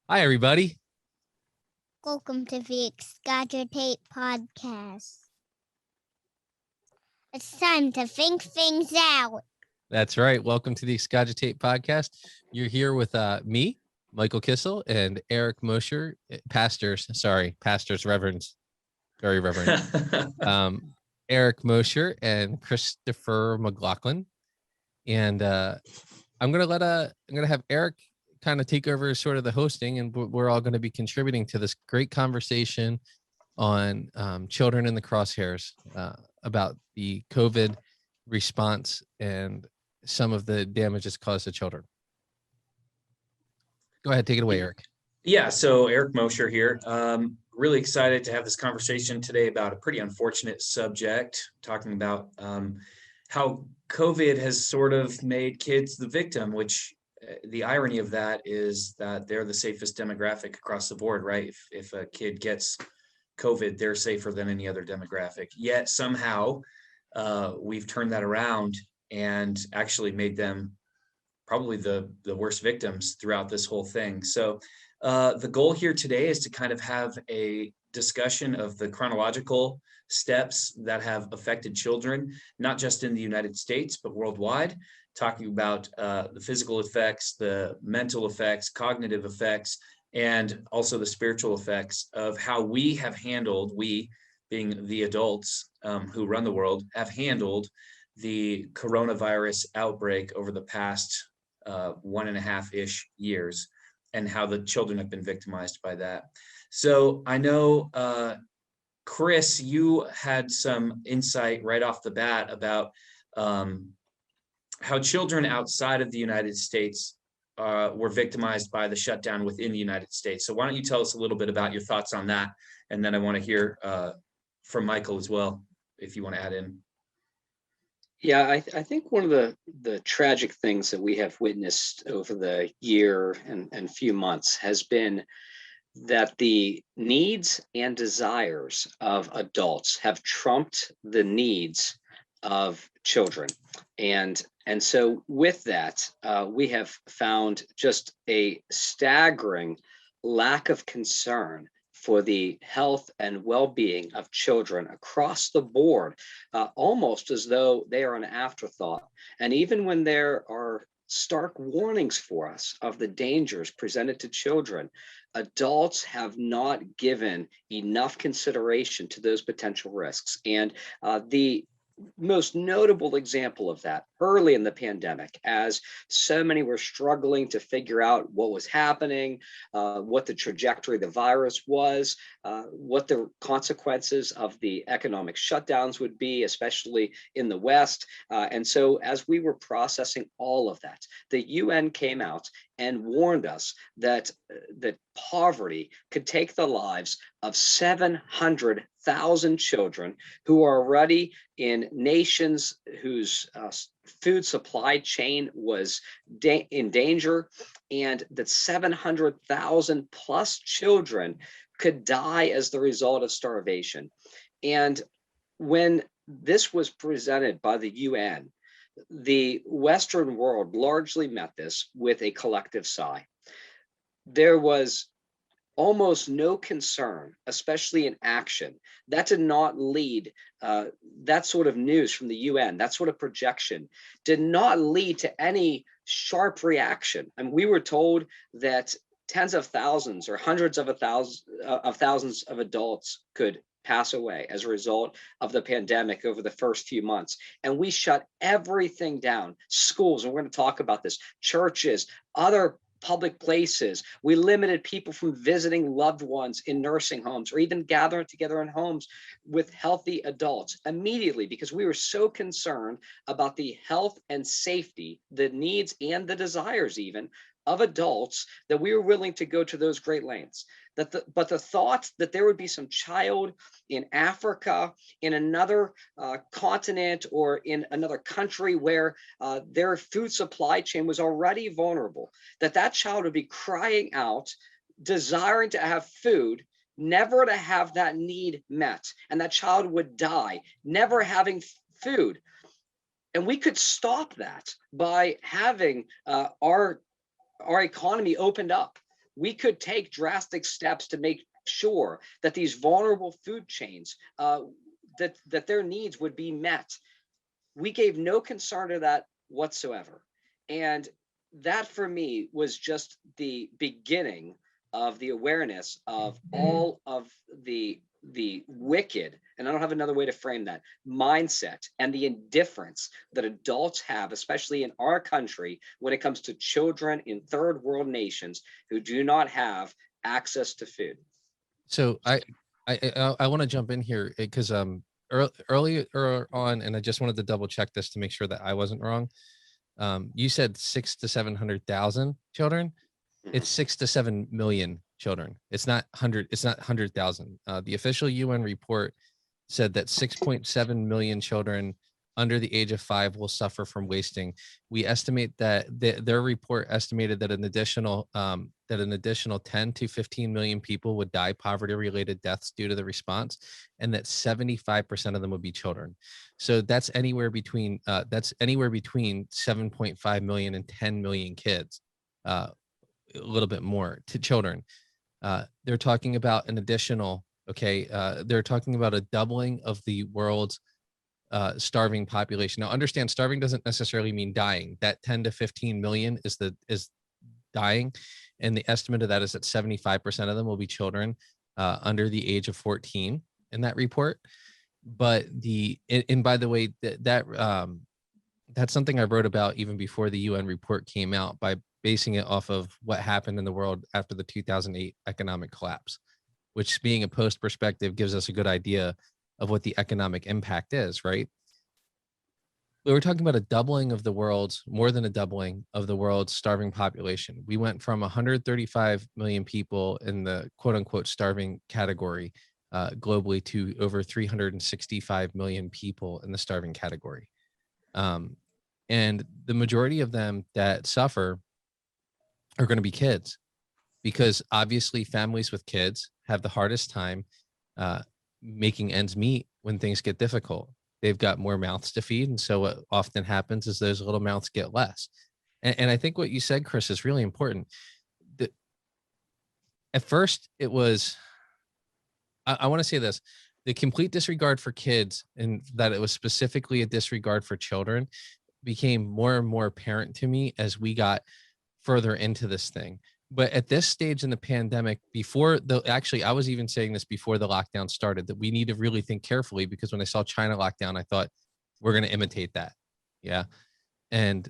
Hi, everybody. Welcome to the Excogitate podcast. It's time to think things out. That's right. Welcome to the Excogitate podcast. You're here with me, Michael Kissel, and Eric Mosher, pastors, reverends, very reverend. Eric Mosher and Christopher McLaughlin. And I'm gonna have Eric kind of take over sort of the hosting, and we're all going to be contributing to this great conversation on children in the crosshairs about the COVID response and some of the damages caused to children. Go ahead, take it away, Eric. Yeah, so Eric Mosher here. Really excited to have this conversation today about a pretty unfortunate subject, talking about how COVID has sort of made kids the victim, which the irony of that is that they're the safest demographic across the board, right? If a kid gets COVID, they're safer than any other demographic. Yet somehow we've turned that around and actually made them probably the worst victims throughout this whole thing. So the goal here today is to kind of have a discussion of the chronological steps that have affected children, not just in the United States, but worldwide, talking about the physical effects, the mental effects, cognitive effects, and also the spiritual effects of how we have handled, we being the adults who run the world, have handled the coronavirus outbreak over the past 1.5-ish years, and how the children have been victimized by that. So I know, Chris, you had some insight right off the bat about how children outside of the United States were victimized by the shutdown within the United States. So why don't you tell us a little bit about your thoughts on that? And then I want to hear from Michael as well, if you want to add in. Yeah, I think one of the tragic things that we have witnessed over the year and few months has been that the needs and desires of adults have trumped the needs of children. And so with that, we have found just a staggering lack of concern for the health and well-being of children across the board, almost as though they are an afterthought. And even when there are stark warnings for us of the dangers presented to children, adults have not given enough consideration to those potential risks. And the most notable example of that early in the pandemic, as so many were struggling to figure out what was happening, what the trajectory of the virus was, what the consequences of the economic shutdowns would be, especially in the West. And so as we were processing all of that, the UN came out and warned us that poverty could take the lives of 700,000 children who are already in nations whose food supply chain was in danger, and that 700,000 plus children could die as the result of starvation. And when this was presented by the UN, the Western world largely met this with a collective sigh. There was almost no concern, especially in action. That did not lead, that sort of news from the UN, that sort of projection did not lead to any sharp reaction. And we were told that tens of thousands or hundreds of thousands of adults could pass away as a result of the pandemic over the first few months. And we shut everything down, schools, and we're going to talk about this, churches, other public places. We limited people from visiting loved ones in nursing homes or even gathering together in homes with healthy adults immediately, because we were so concerned about the health and safety, the needs and the desires even of adults, that we were willing to go to those great lengths. But the thought that there would be some child in Africa, in another continent, or in another country where their food supply chain was already vulnerable, that child would be crying out, desiring to have food, never to have that need met, and that child would die, never having food. And we could stop that by having our economy opened up, we could take drastic steps to make sure that these vulnerable food chains, that their needs would be met. We gave no concern to that whatsoever. And that for me was just the beginning of the awareness of all of the wicked, and I don't have another way to frame that, mindset and the indifference that adults have, especially in our country, when it comes to children in third world nations who do not have access to food. So I want to jump in here because earlier on, and I just wanted to double check this to make sure that I wasn't wrong. You said 600,000 to 700,000 children. It's 6 to 7 million children. It's not 100. It's not 100,000. The official UN report said that 6.7 million children under the age of 5 will suffer from wasting. We estimate that their report estimated that an additional 10 to 15 million people would die poverty-related deaths due to the response, and that 75% of them would be children. So that's anywhere between 7.5 million and 10 million kids, a little bit more to children. They're talking about an additional. They're talking about a doubling of the world's starving population. Now, understand, starving doesn't necessarily mean dying. That 10 to 15 million is dying, and the estimate of that is that 75% of them will be children under the age of 14 in that report. But by the way, that's something I wrote about even before the UN report came out, by basing it off of what happened in the world after the 2008 economic collapse, which, being a post perspective, gives us a good idea of what the economic impact is, right? We were talking about a doubling of the world's, more than a doubling of the world's starving population. We went from 135 million people in the quote unquote starving category globally to over 365 million people in the starving category. And the majority of them that suffer are going to be kids, because obviously families with kids have the hardest time making ends meet when things get difficult. They've got more mouths to feed. And so what often happens is those little mouths get less. And I think what you said, Chris, is really important. At first it was, I want to say this, the complete disregard for kids, and that it was specifically a disregard for children, became more and more apparent to me as we got further into this thing. But at this stage in the pandemic, I was even saying this before the lockdown started, that we need to really think carefully, because when I saw China lockdown, I thought, we're going to imitate that. Yeah. And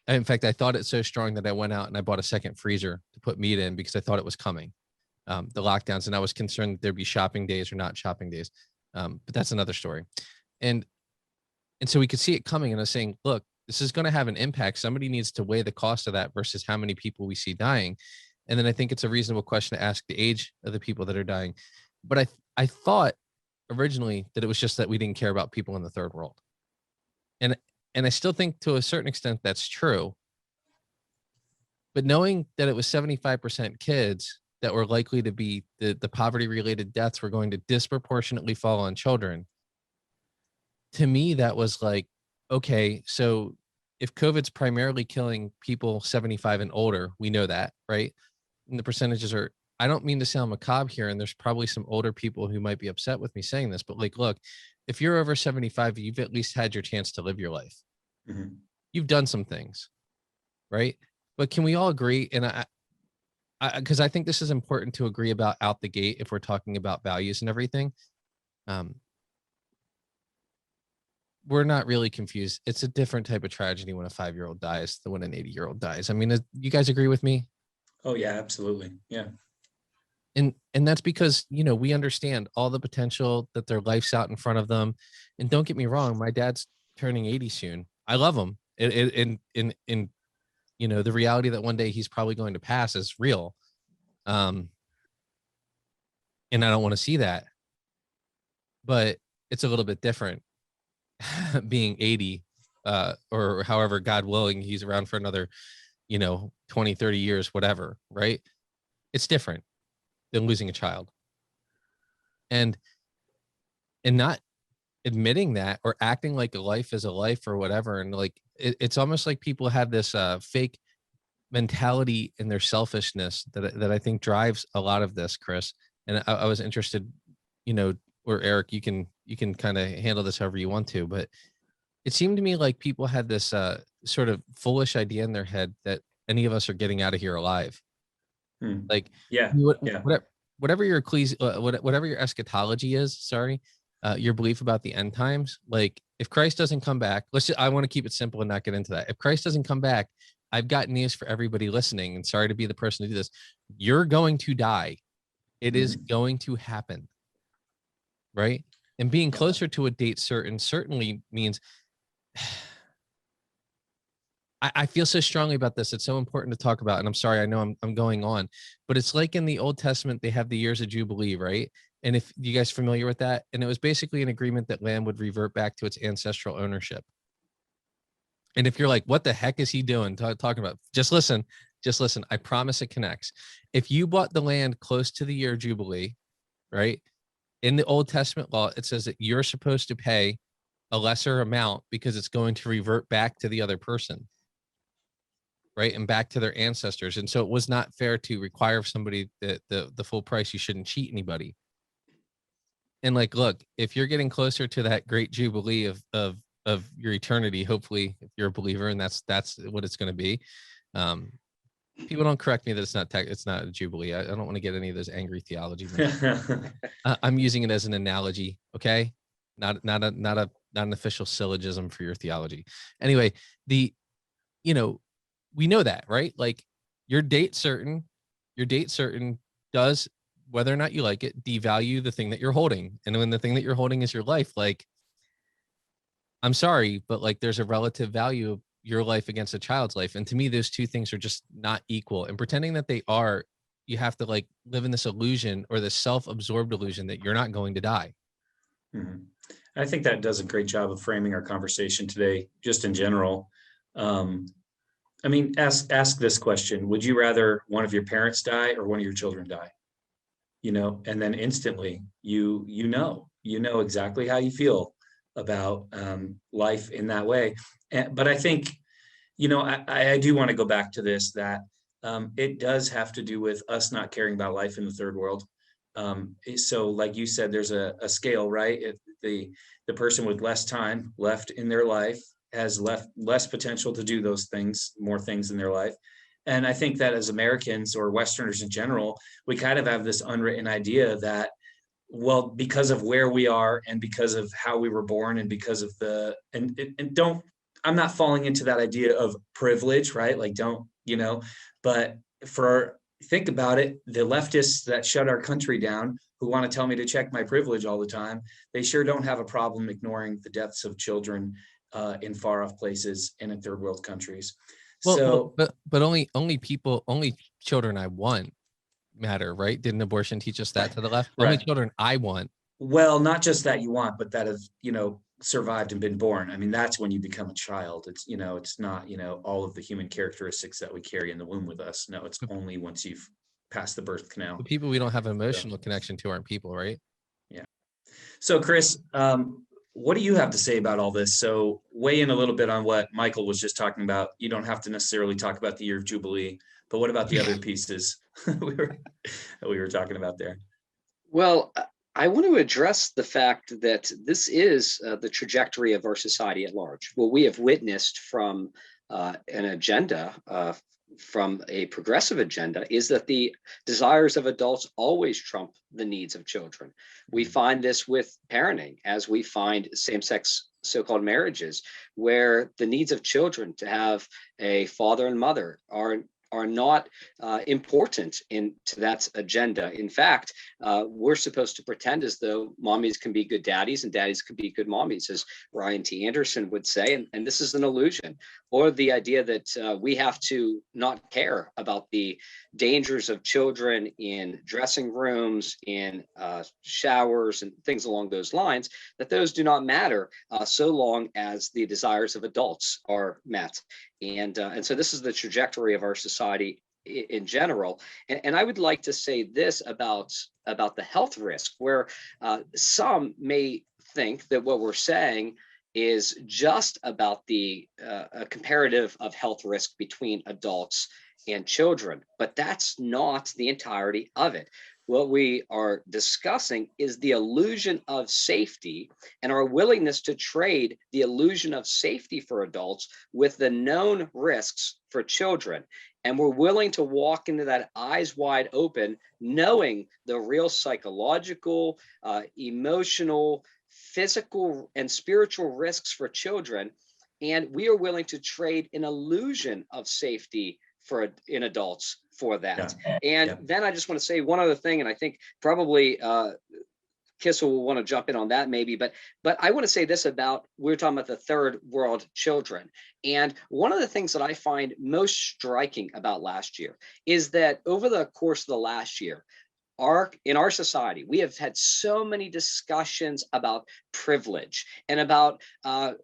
in fact, I thought it so strong that I went out and I bought a second freezer to put meat in, because I thought it was coming, the lockdowns. And I was concerned that there'd be shopping days or not shopping days. But that's another story. And so we could see it coming, and I was saying, look, this is going to have an impact. Somebody needs to weigh the cost of that versus how many people we see dying. And then I think it's a reasonable question to ask the age of the people that are dying. But I thought originally that it was just that we didn't care about people in the third world. And I still think to a certain extent that's true. But knowing that it was 75% kids that were likely to be the poverty-related deaths were going to disproportionately fall on children, to me, that was like, okay, so if COVID's primarily killing people 75 and older, we know that, right? And the percentages are, I don't mean to sound macabre here, and there's probably some older people who might be upset with me saying this, but like, look, if you're over 75, you've at least had your chance to live your life. Mm-hmm. You've done some things, right? But can we all agree? And because I think this is important to agree about out the gate if we're talking about values and everything. We're not really confused. It's a different type of tragedy when a 5-year-old dies than when an 80-year-old dies. I mean, you guys agree with me? Oh yeah, absolutely. Yeah. And that's because, we understand all the potential that their life's out in front of them. And don't get me wrong, my dad's turning 80 soon. I love him. In the reality that one day he's probably going to pass is real. And I don't want to see that. But it's a little bit different being 80 or however, God willing, he's around for another 20, 30 years, whatever, right? It's different than losing a child. And not admitting that or acting like a life is a life or whatever. And like it's almost like people have this fake mentality and their selfishness that I think drives a lot of this, Chris. And I was interested, or Eric, you can kind of handle this however you want to, but it seemed to me like people had this sort of foolish idea in their head that any of us are getting out of here alive. Like, yeah, whatever your whatever your eschatology is, your belief about the end times. Like, if Christ doesn't come back, I want to keep it simple and not get into that. If Christ doesn't come back, I've got news for everybody listening, and sorry to be the person to do this. You're going to die. It is going to happen. Right? And being closer to a date certain certainly means I feel so strongly about this. It's so important to talk about. And I'm sorry, I know I'm going on, but it's like in the Old Testament, they have the years of Jubilee, right? And if you guys familiar with that, and it was basically an agreement that land would revert back to its ancestral ownership. And if you're like, what the heck is he doing talking about? Just listen. I promise it connects. If you bought the land close to the year of Jubilee, right? In the Old Testament law, it says that you're supposed to pay a lesser amount because it's going to revert back to the other person. Right. And back to their ancestors. And so it was not fair to require somebody the full price. You shouldn't cheat anybody. And like, look, if you're getting closer to that great Jubilee of your eternity, hopefully, if you're a believer, and that's what it's going to be. People don't correct me that it's not a Jubilee. I don't want to get any of those angry theology. I'm using it as an analogy. Okay. Not an official syllogism for your theology. Anyway, we know that, right? Like, your date certain does, whether or not you like it, devalue the thing that you're holding. And when the thing that you're holding is your life, like, I'm sorry, but like, there's a relative value of your life against a child's life. And to me, those two things are just not equal. And pretending that they are, you have to like live in this illusion or this self-absorbed illusion that you're not going to die. Mm-hmm. I think that does a great job of framing our conversation today, just in general. I mean, ask this question: would you rather one of your parents die or one of your children die? And then instantly you know exactly how you feel about life in that way. But I think, I do want to go back to this, that it does have to do with us not caring about life in the third world. So like you said, there's a scale, right? If the person with less time left in their life has less potential to do those things, more things in their life. And I think that as Americans or Westerners in general, we kind of have this unwritten idea that, well, because of where we are and because of how we were born and because of I'm not falling into that idea of privilege, right? Like, but think about it, the leftists that shut our country down, who want to tell me to check my privilege all the time, they sure don't have a problem ignoring the deaths of children in far off places and in third world countries. Well, but only children I want matter, right? Didn't abortion teach us that to the left? Right. Only children I want. Well, not just that you want, but that have, survived and been born. I mean, that's when you become a child. It's, it's not, all of the human characteristics that we carry in the womb with us. No, it's only once you've passed the birth canal. The people we don't have an emotional connection to aren't people, right? Yeah. So Chris, what do you have to say about all this? So weigh in a little bit on what Michael was just talking about. You don't have to necessarily talk about the year of Jubilee, but what about the other pieces we were talking about there? Well, I want to address the fact that this is the trajectory of our society at large. What we have witnessed from an agenda, from a progressive agenda, is that the desires of adults always trump the needs of children. We find this with parenting, as we find same-sex so-called marriages, where the needs of children to have a father and mother are not important to that agenda. In fact, we're supposed to pretend as though mommies can be good daddies and daddies can be good mommies, as Ryan T. Anderson would say, and this is an illusion. Or the idea that we have to not care about the dangers of children in dressing rooms, in showers, and things along those lines, that those do not matter so long as the desires of adults are met. And so this is the trajectory of our society in general. And I would like to say this about the health risk, where some may think that what we're saying is just about the comparative of health risk between adults and children, but that's not the entirety of it. What we are discussing is the illusion of safety and our willingness to trade the illusion of safety for adults with the known risks for children. And we're willing to walk into that eyes wide open, knowing the real psychological, emotional, physical, and spiritual risks for children. And we are willing to trade an illusion of safety in adults for that. And then I just want to say one other thing, and I think probably Kissel will want to jump in on that maybe, but I want to say this about, we're talking about the third world children. And one of the things that I find most striking about last year is that over the course of the last year, in our society, we have had so many discussions about privilege and about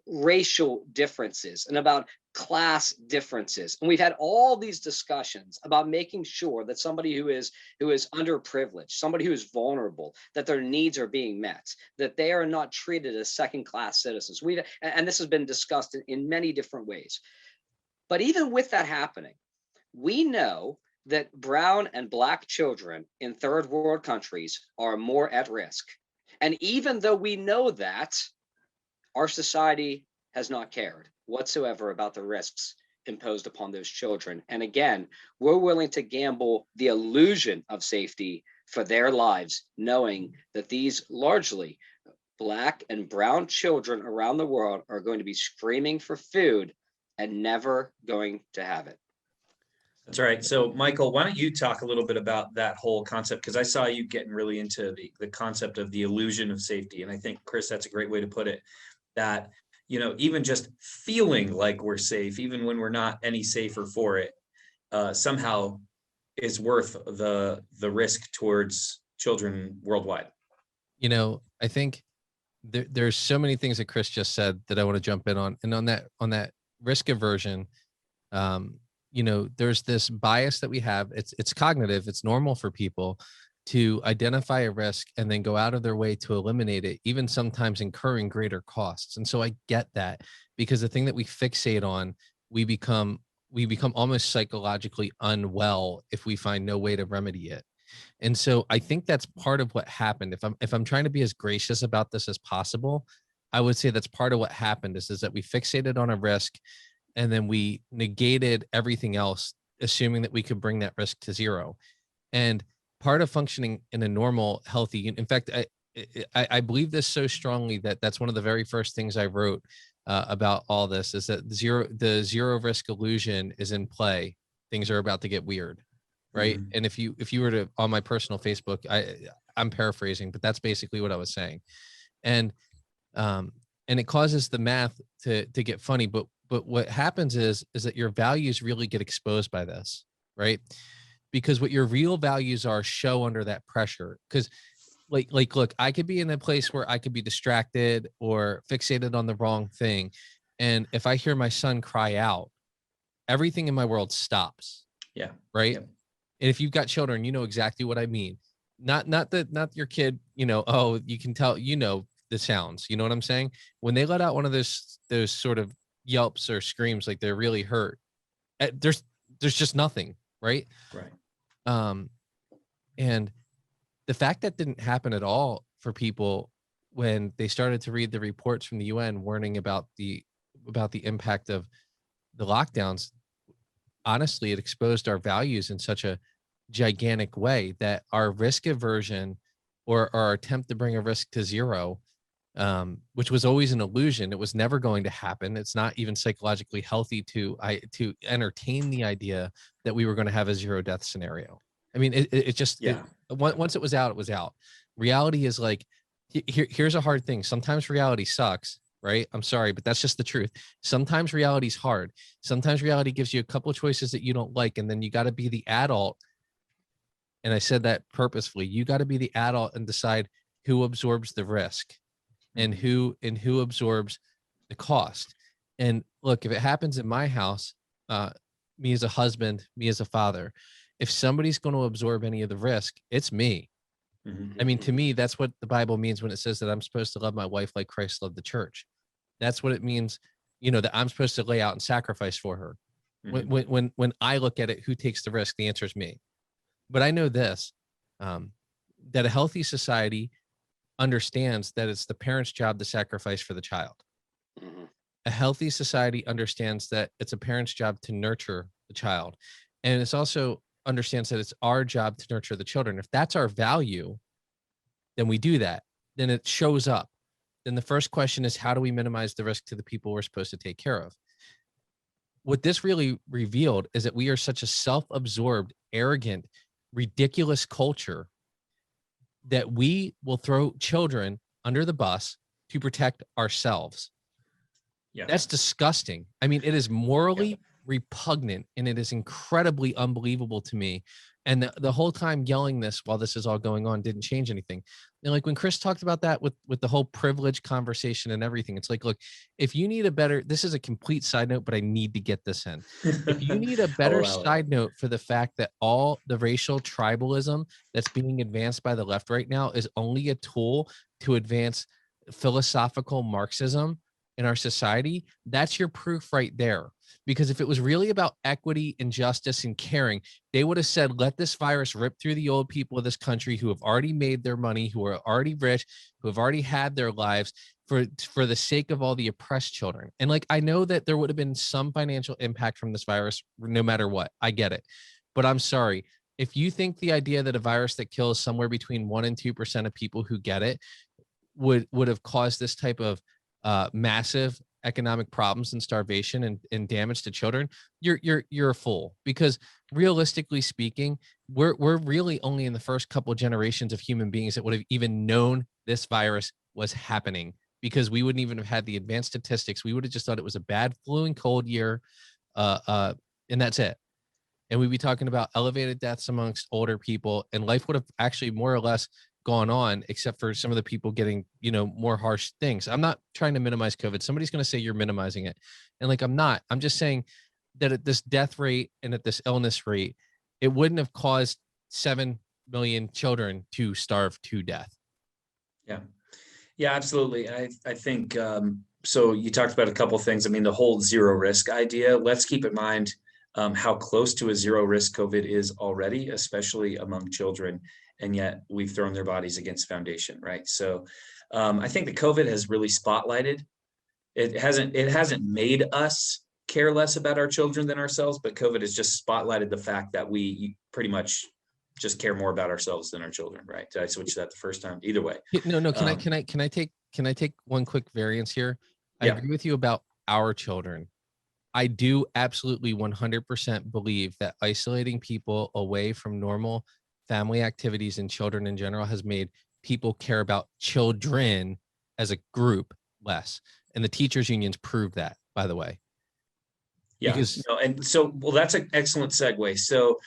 racial differences and about class differences. And we've had all these discussions about making sure that somebody who is underprivileged, somebody who is vulnerable, that their needs are being met, that they are not treated as second-class citizens. And this has been discussed in many different ways. But even with that happening, we know that brown and black children in third world countries are more at risk. And even though we know that, our society has not cared whatsoever about the risks imposed upon those children. And again, we're willing to gamble the illusion of safety for their lives, knowing that these largely black and brown children around the world are going to be screaming for food and never going to have it. That's right. So, Michael, why don't you talk a little bit about that whole concept? Because I saw you getting really into the concept of the illusion of safety. And I think, Chris, that's a great way to put it, that, you know, even just feeling like we're safe, even when we're not any safer for it, somehow is worth the risk towards children worldwide. You know, I think there's so many things that Chris just said that I want to jump in on. And on that risk aversion, you know, there's this bias that we have. It's cognitive. It's normal for people to identify a risk and then go out of their way to eliminate it, even sometimes incurring greater costs. And so I get that, because the thing that we fixate on, we become almost psychologically unwell if we find no way to remedy it. And so I think that's part of what happened. If I'm trying to be as gracious about this as possible, I would say that's part of what happened is that we fixated on a risk and then we negated everything else, assuming that we could bring that risk to zero. And part of functioning in a normal, healthy, in fact, I believe this so strongly that that's one of the very first things I wrote about all this, is that the zero risk illusion is in play. Things are about to get weird, right? Mm-hmm. And if you were to, on my personal Facebook, I'm paraphrasing, but that's basically what I was saying. And it causes the math to get funny, but what happens is that your values really get exposed by this, right? Because what your real values are show under that pressure. Because like, look, I could be in a place where I could be distracted or fixated on the wrong thing. And if I hear my son cry out, everything in my world stops. Yeah. Right. Yeah. And if you've got children, you know exactly what I mean. Not your kid, you know, oh, you can tell, you know, the sounds, you know what I'm saying? When they let out one of those sort of yelps or screams, like they're really hurt, there's just nothing. Right. And the fact that didn't happen at all for people when they started to read the reports from the UN warning about the impact of the lockdowns, honestly, it exposed our values in such a gigantic way that our risk aversion or our attempt to bring a risk to zero, which was always an illusion. It was never going to happen. It's not even psychologically healthy to entertain the idea that we were going to have a zero death scenario. I mean, it just, once it was out, it was out. Reality is like, here's a hard thing. Sometimes reality sucks, right? I'm sorry, but that's just the truth. Sometimes reality's hard. Sometimes reality gives you a couple of choices that you don't like. And then you got to be the adult. And I said that purposefully. You got to be the adult and decide who absorbs the risk and who absorbs the cost. And look, if it happens in my house, me as a husband, me as a father, if somebody's going to absorb any of the risk, it's me. Mm-hmm. I mean, to me, that's what the Bible means when it says that I'm supposed to love my wife like Christ loved the church. That's what it means, that I'm supposed to lay out and sacrifice for her. When I look at it, who takes the risk? The answer is me. But I know this, that a healthy society understands that it's the parent's job to sacrifice for the child. A healthy society understands that it's a parent's job to nurture the child. And it's also understands that it's our job to nurture the children. If that's our value, then we do that. Then it shows up. Then the first question is, how do we minimize the risk to the people we're supposed to take care of? What this really revealed is that we are such a self-absorbed, arrogant, ridiculous culture that we will throw children under the bus to protect ourselves. Yeah. That's disgusting. I mean, it is morally repugnant, and it is incredibly unbelievable to me. And the whole time yelling this while this is all going on didn't change anything. And like when Chris talked about that with the whole privilege conversation and everything, it's like, look, if you need a better, this is a complete side note, but I need to get this in. If you need a better side note for the fact that all the racial tribalism that's being advanced by the left right now is only a tool to advance philosophical Marxism in our society, that's your proof right there. Because if it was really about equity and justice and caring, they would have said, let this virus rip through the old people of this country who have already made their money, who are already rich, who have already had their lives for the sake of all the oppressed children. And like, I know that there would have been some financial impact from this virus, no matter what. I get it. But I'm sorry. If you think the idea that a virus that kills somewhere between 1% and 2% of people who get it would have caused this type of massive economic problems and starvation and damage to children, you're a fool. Because realistically speaking, we're really only in the first couple of generations of human beings that would have even known this virus was happening, because we wouldn't even have had the advanced statistics. We would have just thought it was a bad flu and cold year, and that's it. And we'd be talking about elevated deaths amongst older people, and life would have actually more or less gone on, except for some of the people getting, more harsh things. I'm not trying to minimize COVID. Somebody's going to say you're minimizing it. And like, I'm not. I'm just saying that at this death rate and at this illness rate, it wouldn't have caused 7 million children to starve to death. Yeah. Yeah, absolutely. I think, so you talked about a couple of things. I mean, the whole zero risk idea, let's keep in mind how close to a zero risk COVID is already, especially among children. And yet we've thrown their bodies against foundation, right? So I think that COVID has really spotlighted. It hasn't made us care less about our children than ourselves, but COVID has just spotlighted the fact that we pretty much just care more about ourselves than our children, right? Did I switch that the first time? Either way. No. Can I take one quick variance here? I agree with you about our children. I do absolutely 100% believe that isolating people away from normal family activities and children in general has made people care about children as a group less. And the teachers unions prove that, by the way. Yeah. And so, well, that's an excellent segue. So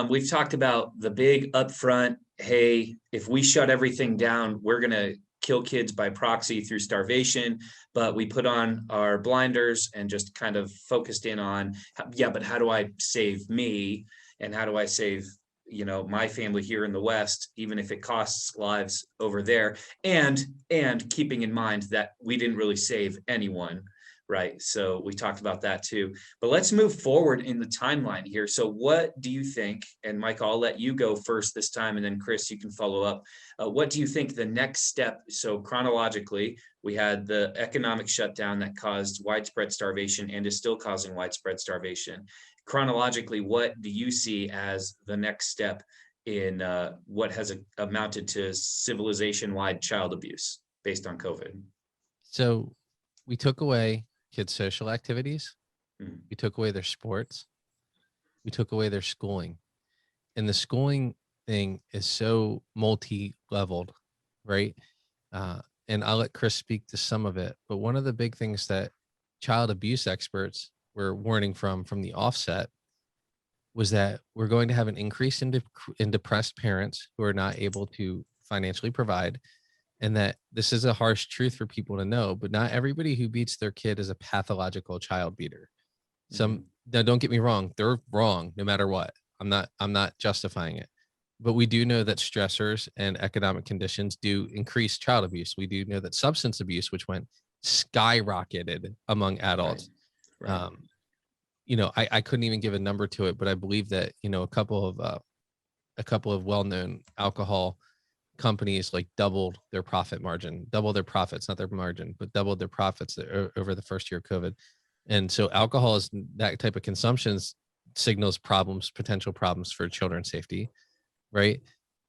we've talked about the big upfront, hey, if we shut everything down, we're going to kill kids by proxy through starvation, but we put on our blinders and just kind of focused in on, but how do I save me? And how do I save my family here in the West, even if it costs lives over there, and keeping in mind that we didn't really save anyone, right? So we talked about that too, but let's move forward in the timeline here. So what do you think, and Mike, I'll let you go first this time, and then Chris, you can follow up. What do you think the next step? So chronologically, we had the economic shutdown that caused widespread starvation and is still causing widespread starvation. Chronologically, what do you see as the next step in what has amounted to civilization-wide child abuse based on COVID? So we took away kids' social activities. We took away their sports. We took away their schooling. And the schooling thing is so multi-leveled, right? And I'll let Chris speak to some of it. But one of the big things that child abuse experts were warning from the offset was that we're going to have an increase in depressed parents who are not able to financially provide. And that this is a harsh truth for people to know, but not everybody who beats their kid is a pathological child beater. Now, don't get me wrong, they're wrong no matter what. I'm not justifying it. But we do know that stressors and economic conditions do increase child abuse. We do know that substance abuse, which went skyrocketed among adults. Right. You know, I couldn't even give a number to it, but I believe that, you know, a couple of well-known alcohol companies like doubled their profit margin, double their profits, not their margin, but doubled their profits over the first year of COVID. And so alcohol is that type of consumption signals problems, potential problems for children's safety, right?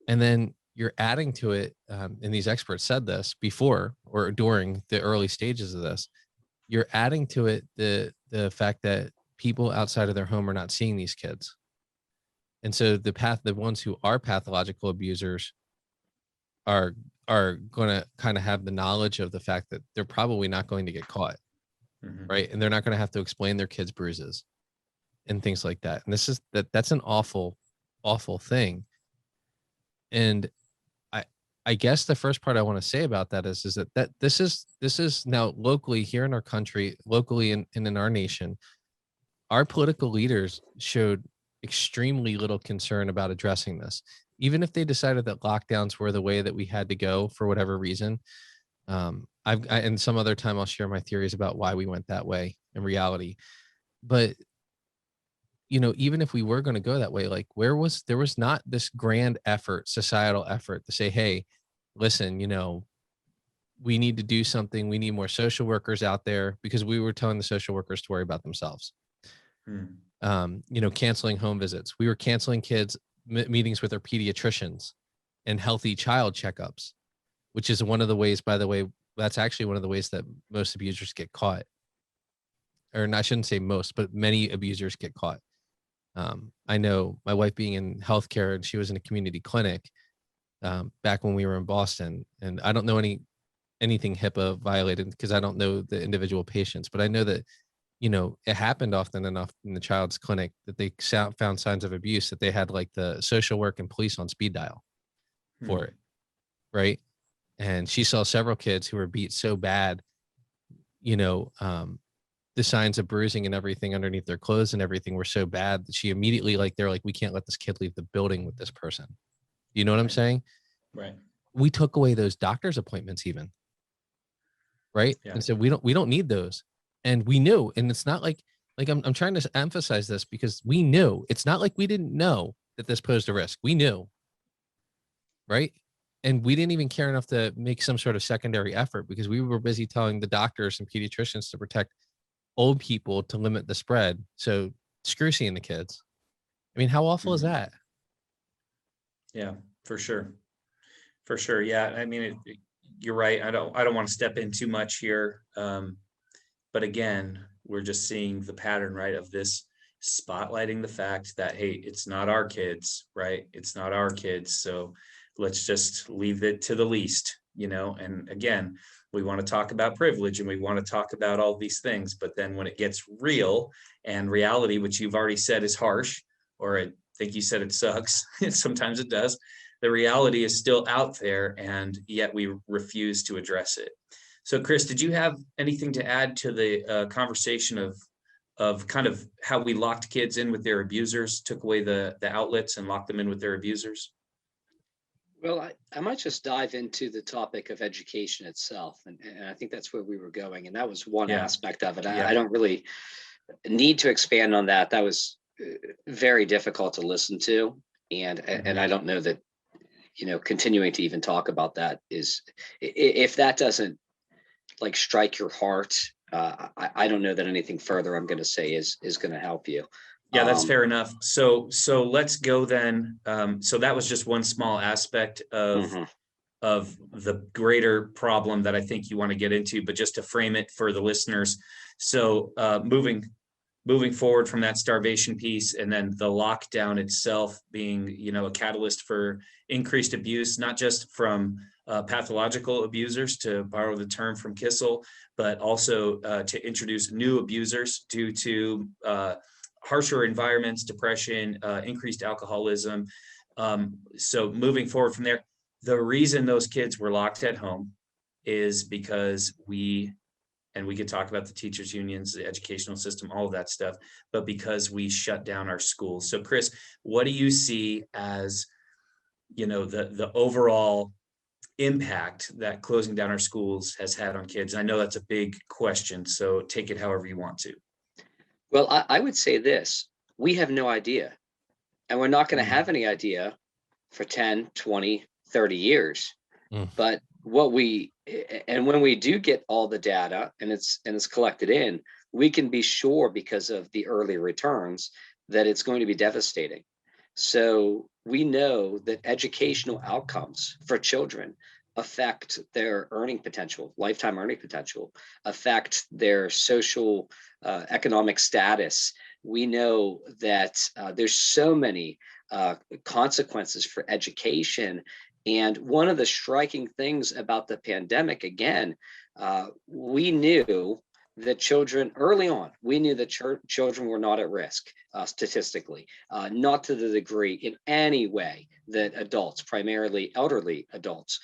And then you're adding to it, and these experts said this before or during the early stages of this, you're adding to it the fact that people outside of their home are not seeing these kids. And so the ones who are pathological abusers are going to kind of have the knowledge of the fact that they're probably not going to get caught, right? And they're not going to have to explain their kids' bruises and things like that. And that's an awful thing. And I guess the first part I want to say about that is that this is now locally here in our country, locally and in our nation, our political leaders showed extremely little concern about addressing this. Even if they decided that lockdowns were the way that we had to go for whatever reason, and some other time I'll share my theories about why we went that way in reality. But you know, even if we were going to go that way, like there was not this grand effort, societal effort to say, hey, listen, you know, we need to do something. We need more social workers out there, because we were telling the social workers to worry about themselves. You know, canceling home visits. We were canceling kids meetings with their pediatricians and healthy child checkups, which is one of the ways, by the way, that's actually one of the ways that most abusers get caught. Or I shouldn't say most, but many abusers get caught. I know my wife being in healthcare, and she was in a community clinic back when we were in Boston, and I don't know anything HIPAA violated because I don't know the individual patients, but I know that, you know, it happened often enough in the child's clinic that they found signs of abuse, that they had like the social work and police on speed dial for it. Right. And she saw several kids who were beat so bad, you know, the signs of bruising and everything underneath their clothes and everything were so bad that she immediately, like, they're like, we can't let this kid leave the building with this person. You know what I'm saying? Right. We took away those doctor's appointments even. Right. Yeah. And so we don't need those. And we knew, and it's not like I'm trying to emphasize this, because we knew. It's not like we didn't know that this posed a risk. We knew. Right. And we didn't even care enough to make some sort of secondary effort, because we were busy telling the doctors and pediatricians to protect old people, to limit the spread. So screw seeing the kids. I mean, how awful is that? Yeah, for sure. For sure. Yeah. I mean, you're right. I don't want to step in too much here. But again, we're just seeing the pattern, right, of this spotlighting the fact that, hey, it's not our kids, right? It's not our kids. So let's just leave it to the least, you know? And again, we want to talk about privilege and we want to talk about all these things. But then when it gets real and reality, which you've already said is harsh, or I think you said it sucks, sometimes it does, the reality is still out there, and yet we refuse to address it. So Chris, did you have anything to add to the conversation of kind of how we locked kids in with their abusers, took away the outlets and locked them in with their abusers? Well, I might just dive into the topic of education itself. And I think that's where we were going. And that was one aspect of it. I don't really need to expand on that. That was very difficult to listen to. And I don't know that, you know, continuing to even talk about that is, if that doesn't like strike your heart, I don't know that anything further I'm going to say is going to help you. Yeah, that's fair enough. So let's go then. So that was just one small aspect of the greater problem that I think you want to get into, but just to frame it for the listeners. So moving forward from that starvation piece, and then the lockdown itself being, you know, a catalyst for increased abuse, not just from pathological abusers, to borrow the term from Kissel, but also to introduce new abusers due to harsher environments, depression, increased alcoholism. So moving forward from there, the reason those kids were locked at home is because we could talk about the teachers unions, the educational system, all of that stuff, but because we shut down our schools. So Chris, what do you see as, you know, the overall impact that closing down our schools has had on kids? I know that's a big question, so take it however you want to. Well, I would say this, we have no idea, and we're not going to have any idea for 10, 20, 30 years. But when we do get all the data and it's collected in, we can be sure, because of the early returns, that it's going to be devastating. So we know that educational outcomes for children affect their earning potential, lifetime earning potential, affect their social, economic status. We know that there's so many consequences for education. And one of the striking things about the pandemic, again, we knew that children early on, we knew that children were not at risk statistically, not to the degree in any way that adults, primarily elderly adults,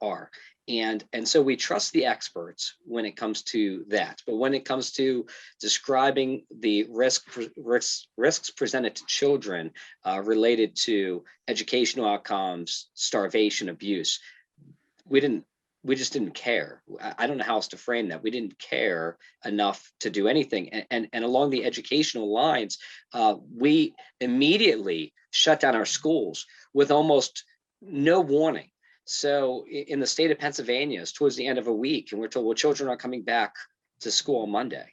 are. And so we trust the experts when it comes to that. But when it comes to describing the risks presented to children related to educational outcomes, starvation, abuse, we just didn't care. I don't know how else to frame that. We didn't care enough to do anything. And along the educational lines, we immediately shut down our schools with almost no warning. So in the state of Pennsylvania, it's towards the end of a week, and we're told, well, children are coming back to school on Monday.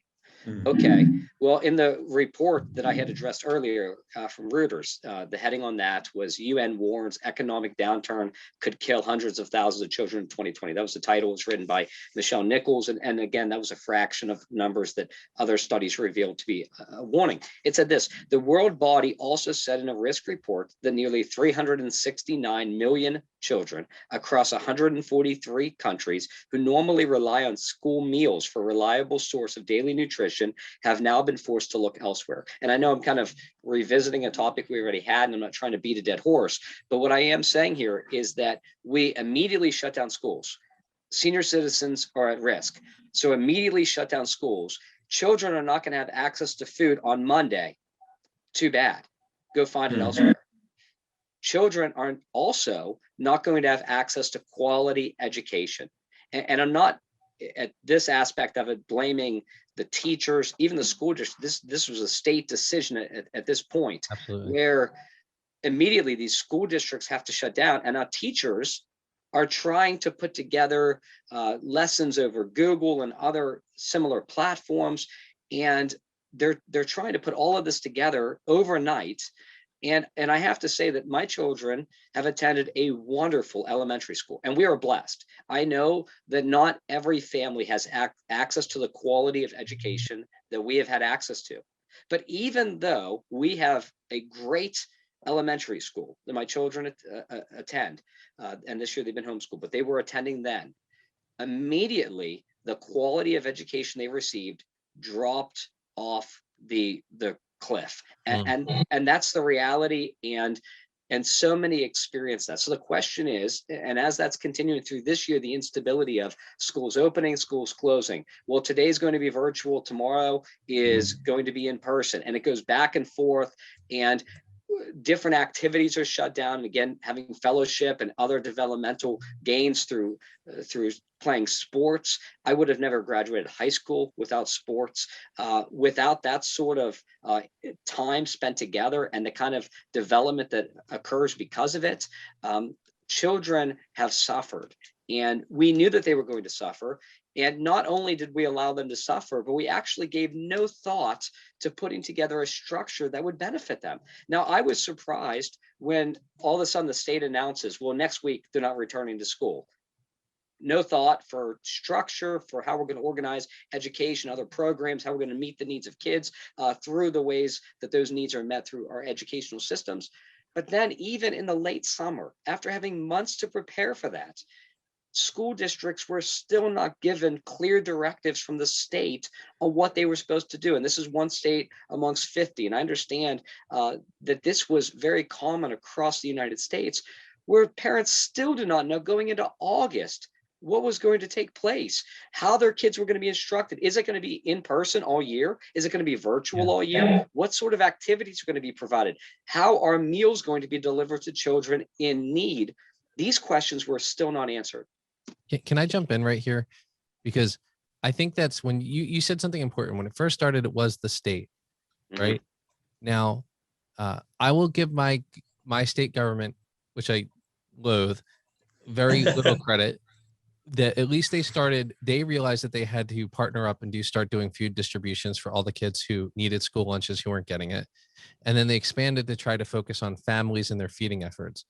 Okay, well, in the report that I had addressed earlier from Reuters, the heading on that was UN warns economic downturn could kill hundreds of thousands of children in 2020. That was the title. It was written by Michelle Nichols. And again, that was a fraction of numbers that other studies revealed to be a warning. It said this: the world body also said in a risk report that nearly 369 million children across 143 countries who normally rely on school meals for a reliable source of daily nutrition have now been forced to look elsewhere. And I know I'm kind of revisiting a topic we already had, and I'm not trying to beat a dead horse, but what I am saying here is that we immediately shut down schools. Senior citizens are at risk. So immediately shut down schools. Children are not going to have access to food on Monday. Too bad. Go find it elsewhere. Children are also not going to have access to quality education. And I'm not, at this aspect of it, blaming the teachers, even the school district. This was a state decision at this point. Absolutely. Where immediately these school districts have to shut down, and our teachers are trying to put together lessons over Google and other similar platforms, and they're trying to put all of this together overnight. And I have to say that my children have attended a wonderful elementary school, and we are blessed. I know that not every family has access to the quality of education that we have had access to. But even though we have a great elementary school that my children attend, and this year they've been homeschooled, but they were attending then, immediately the quality of education they received dropped off the cliff. And that's the reality. And so many experience that. So the question is, and as that's continuing through this year, the instability of schools opening, schools closing. Well, today's going to be virtual. Tomorrow is going to be in person, and it goes back and forth, and different activities are shut down. And again, having fellowship and other developmental gains through playing sports. I would have never graduated high school without sports, without that sort of time spent together and the kind of development that occurs because of it. Children have suffered, and we knew that they were going to suffer. And not only did we allow them to suffer, but we actually gave no thought to putting together a structure that would benefit them. Now, I was surprised when all of a sudden the state announces, well, next week they're not returning to school. No thought for structure, for how we're going to organize education, other programs, how we're going to meet the needs of kids through the ways that those needs are met through our educational systems. But then even in the late summer, after having months to prepare for that, school districts were still not given clear directives from the state on what they were supposed to do. And this is one state amongst 50. And I understand that this was very common across the United States, where parents still do not know going into August what was going to take place, how their kids were going to be instructed. Is it going to be in person all year? Is it going to be virtual all year? What sort of activities are going to be provided? How are meals going to be delivered to children in need These questions were still not answered. Can I jump in right here? Because I think that's when you said something important. When it first started, it was the state, right? Now, I will give my state government, which I loathe, very little credit. That at least they realized that they had to partner up and start doing food distributions for all the kids who needed school lunches who weren't getting it. And then they expanded to try to focus on families and their feeding efforts.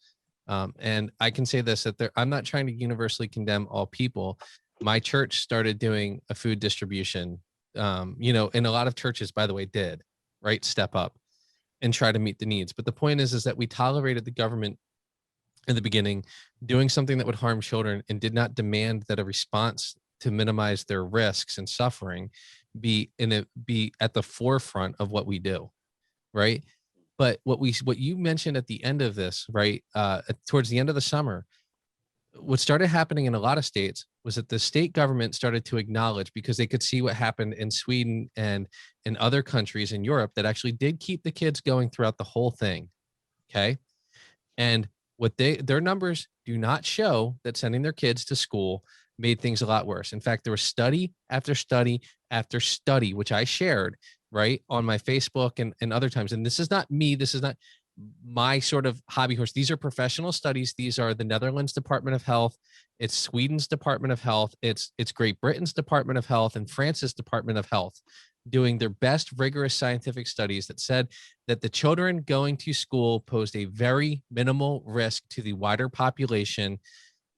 And I can say this, that I'm not trying to universally condemn all people. My church started doing a food distribution, and a lot of churches, by the way, did, right, step up and try to meet the needs. But the point is that we tolerated the government in the beginning doing something that would harm children and did not demand that a response to minimize their risks and suffering be at the forefront of what we do, right? But what you mentioned at the end of this, right, towards the end of the summer, what started happening in a lot of states was that the state government started to acknowledge, because they could see what happened in Sweden and in other countries in Europe that actually did keep the kids going throughout the whole thing. Okay. And their numbers do not show that sending their kids to school made things a lot worse. In fact, there was study after study after study, which I shared, right, on my Facebook and other times. And this is not me. This is not my sort of hobby horse. These are professional studies. These are the Netherlands Department of Health. It's Sweden's Department of Health. It's Great Britain's Department of Health and France's Department of Health doing their best rigorous scientific studies that said that the children going to school posed a very minimal risk to the wider population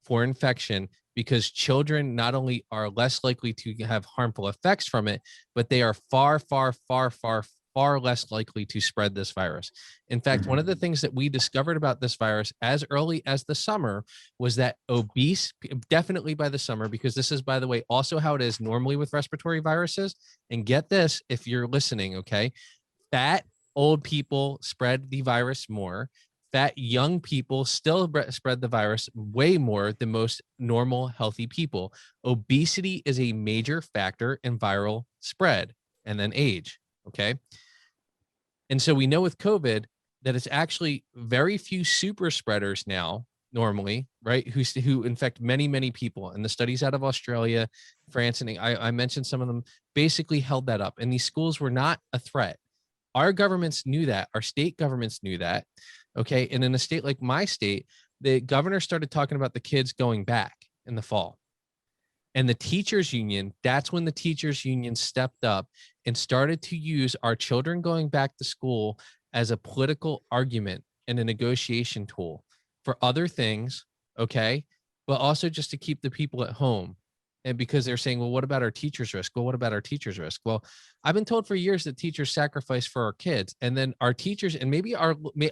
for infection, because children not only are less likely to have harmful effects from it, but they are far, far, far, far, far less likely to spread this virus. In fact, one of the things that we discovered about this virus as early as the summer was that obese, definitely by the summer, because this is, by the way, also how it is normally with respiratory viruses. And get this, if you're listening, okay, fat old people spread the virus more. Fat young people still spread the virus way more than most normal, healthy people. Obesity is a major factor in viral spread, and then age, okay? And so we know with COVID that it's actually very few super spreaders now, normally, right, who infect many, many people. And the studies out of Australia, France, and I mentioned some of them, basically held that up. And these schools were not a threat. Our governments knew that. Our state governments knew that. Okay. And in a state like my state, the governor started talking about the kids going back in the fall. And the teachers union, that's when the teachers union stepped up and started to use our children going back to school as a political argument and a negotiation tool for other things. Okay. But also just to keep the people at home. And because they're saying, well, what about our teachers' risk? Well, what about our teachers' risk? Well, I've been told for years that teachers sacrifice for our kids. And then our teachers, and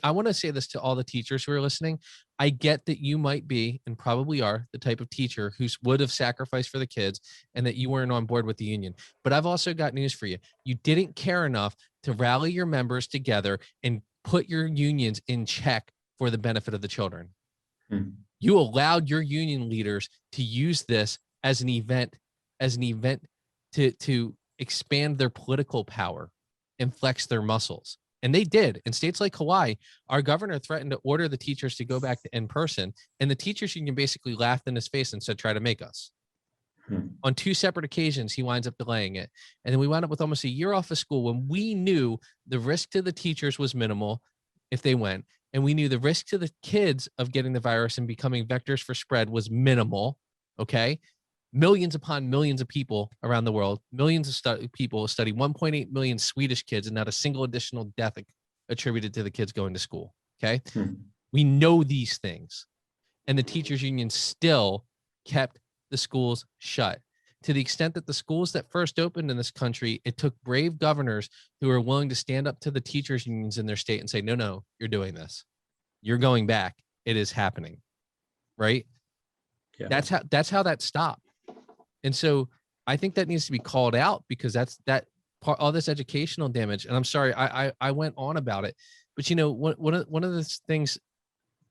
I want to say this to all the teachers who are listening. I get that you might be, and probably are, the type of teacher who would have sacrificed for the kids and that you weren't on board with the union. But I've also got news for you. You didn't care enough to rally your members together and put your unions in check for the benefit of the children. You allowed your union leaders to use this as an event to expand their political power and flex their muscles. And they did. In states like Hawaii, our governor threatened to order the teachers to go back to in person. And the teachers union basically laughed in his face and said, try to make us. On 2 separate occasions, he winds up delaying it. And then we wound up with almost a year off of school when we knew the risk to the teachers was minimal if they went. And we knew the risk to the kids of getting the virus and becoming vectors for spread was minimal. Okay. Millions upon millions of people around the world, millions of people study 1.8 million Swedish kids, and not a single additional death attributed to the kids going to school. Okay. We know these things. And the teachers union still kept the schools shut, to the extent that the schools that first opened in this country, it took brave governors who were willing to stand up to the teachers unions in their state and say, no, you're doing this. You're going back. It is happening. Right. Yeah. That's how that stopped. And so I think that needs to be called out, because that's that part, all this educational damage. And I'm sorry, I went on about it, but one of the things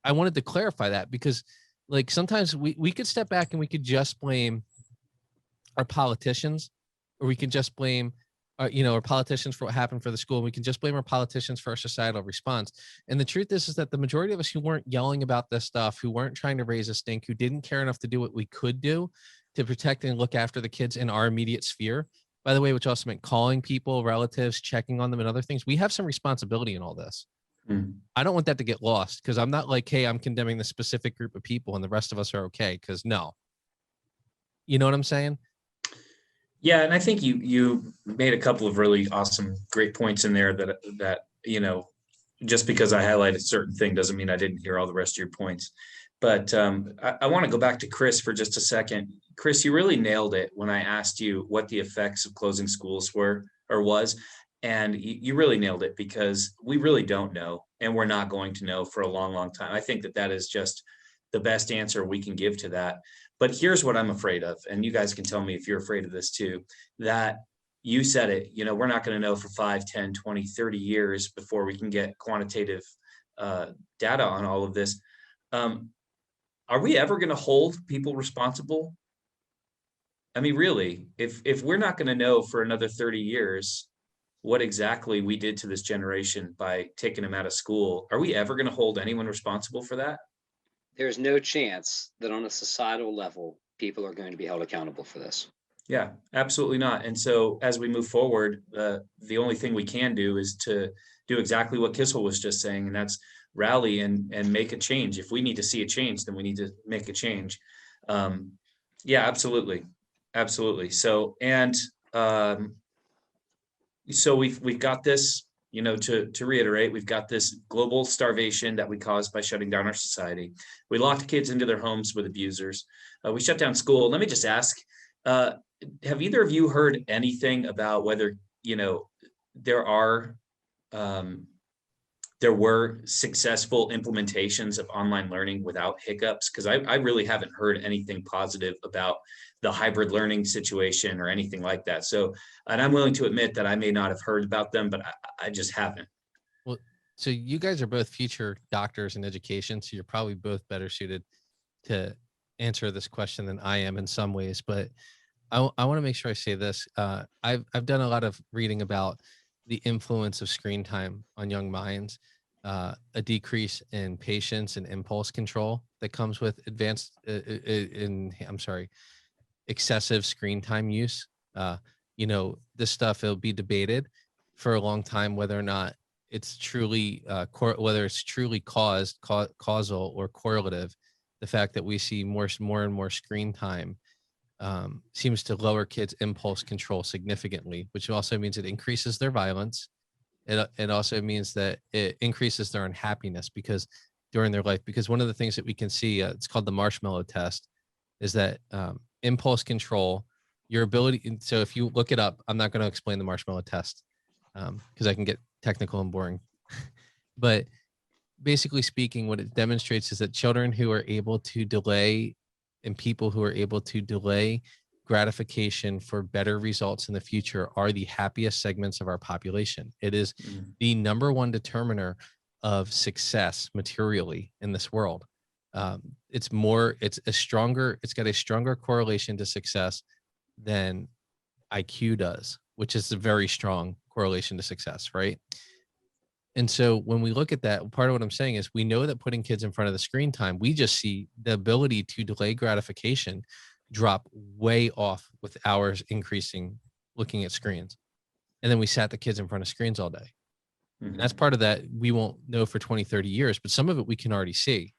I wanted to clarify that, because like sometimes we could step back and we could just blame our politicians, or we could just blame or politicians for what happened for the school. We can just blame our politicians for our societal response. And the truth is that the majority of us who weren't yelling about this stuff, who weren't trying to raise a stink, who didn't care enough to do what we could do to protect and look after the kids in our immediate sphere, by the way, which also meant calling people, relatives, checking on them and other things. We have some responsibility in all this. I don't want that to get lost, because I'm not like, hey, I'm condemning the specific group of people and the rest of us are okay. Because no, you know what I'm saying? Yeah, and I think you made a couple of really awesome, great points in there that just because I highlighted a certain thing doesn't mean I didn't hear all the rest of your points. But I want to go back to Chris for just a second. Chris, you really nailed it when I asked you what the effects of closing schools were or was, and you really nailed it, because we really don't know, and we're not going to know for a long, long time. I think that is just the best answer we can give to that. But here's what I'm afraid of, and you guys can tell me if you're afraid of this too, that you said it, we're not going to know for 5, 10, 20, 30 years before we can get quantitative data on all of this. Are we ever going to hold people responsible? I mean, really, if we're not going to know for another 30 years what exactly we did to this generation by taking them out of school, are we ever going to hold anyone responsible for that? There's no chance that on a societal level, people are going to be held accountable for this. Yeah, absolutely not. And so as we move forward, the only thing we can do is to do exactly what Kissel was just saying, and that's rally and make a change. If we need to see a change, then we need to make a change. Yeah, absolutely. Absolutely. So, and so we've got this, to reiterate, we've got this global starvation that we caused by shutting down our society. We locked kids into their homes with abusers. We shut down school. Let me just ask, have either of you heard anything about whether, there were successful implementations of online learning without hiccups? Because I really haven't heard anything positive about the hybrid learning situation or anything like that. So, and I'm willing to admit that I may not have heard about them, but I just haven't. Well, so you guys are both future doctors in education, so you're probably both better suited to answer this question than I am in some ways. But I want to make sure I say this. I've done a lot of reading about the influence of screen time on young minds, a decrease in patience and impulse control that comes with excessive screen time use. This stuff, it'll be debated for a long time whether or not it's truly causal or correlative. The fact that we see more and more screen time seems to lower kids' impulse control significantly, which also means it increases their violence. It also means that it increases their unhappiness during their life. Because one of the things that we can see, it's called the marshmallow test, is that impulse control, your ability. So if you look it up, I'm not going to explain the marshmallow test because I can get technical and boring. But basically speaking, what it demonstrates is that children who are able to delay and people who are able to delay gratification for better results in the future are the happiest segments of our population. It is the number one determiner of success materially in this world. It's got a stronger correlation to success than IQ does, which is a very strong correlation to success, right? And so when we look at that, part of what I'm saying is we know that putting kids in front of the screen time, we just see the ability to delay gratification drop way off with hours increasing looking at screens. And then we sat the kids in front of screens all day. And that's part of that. We won't know for 20, 30 years, but some of it we can already see.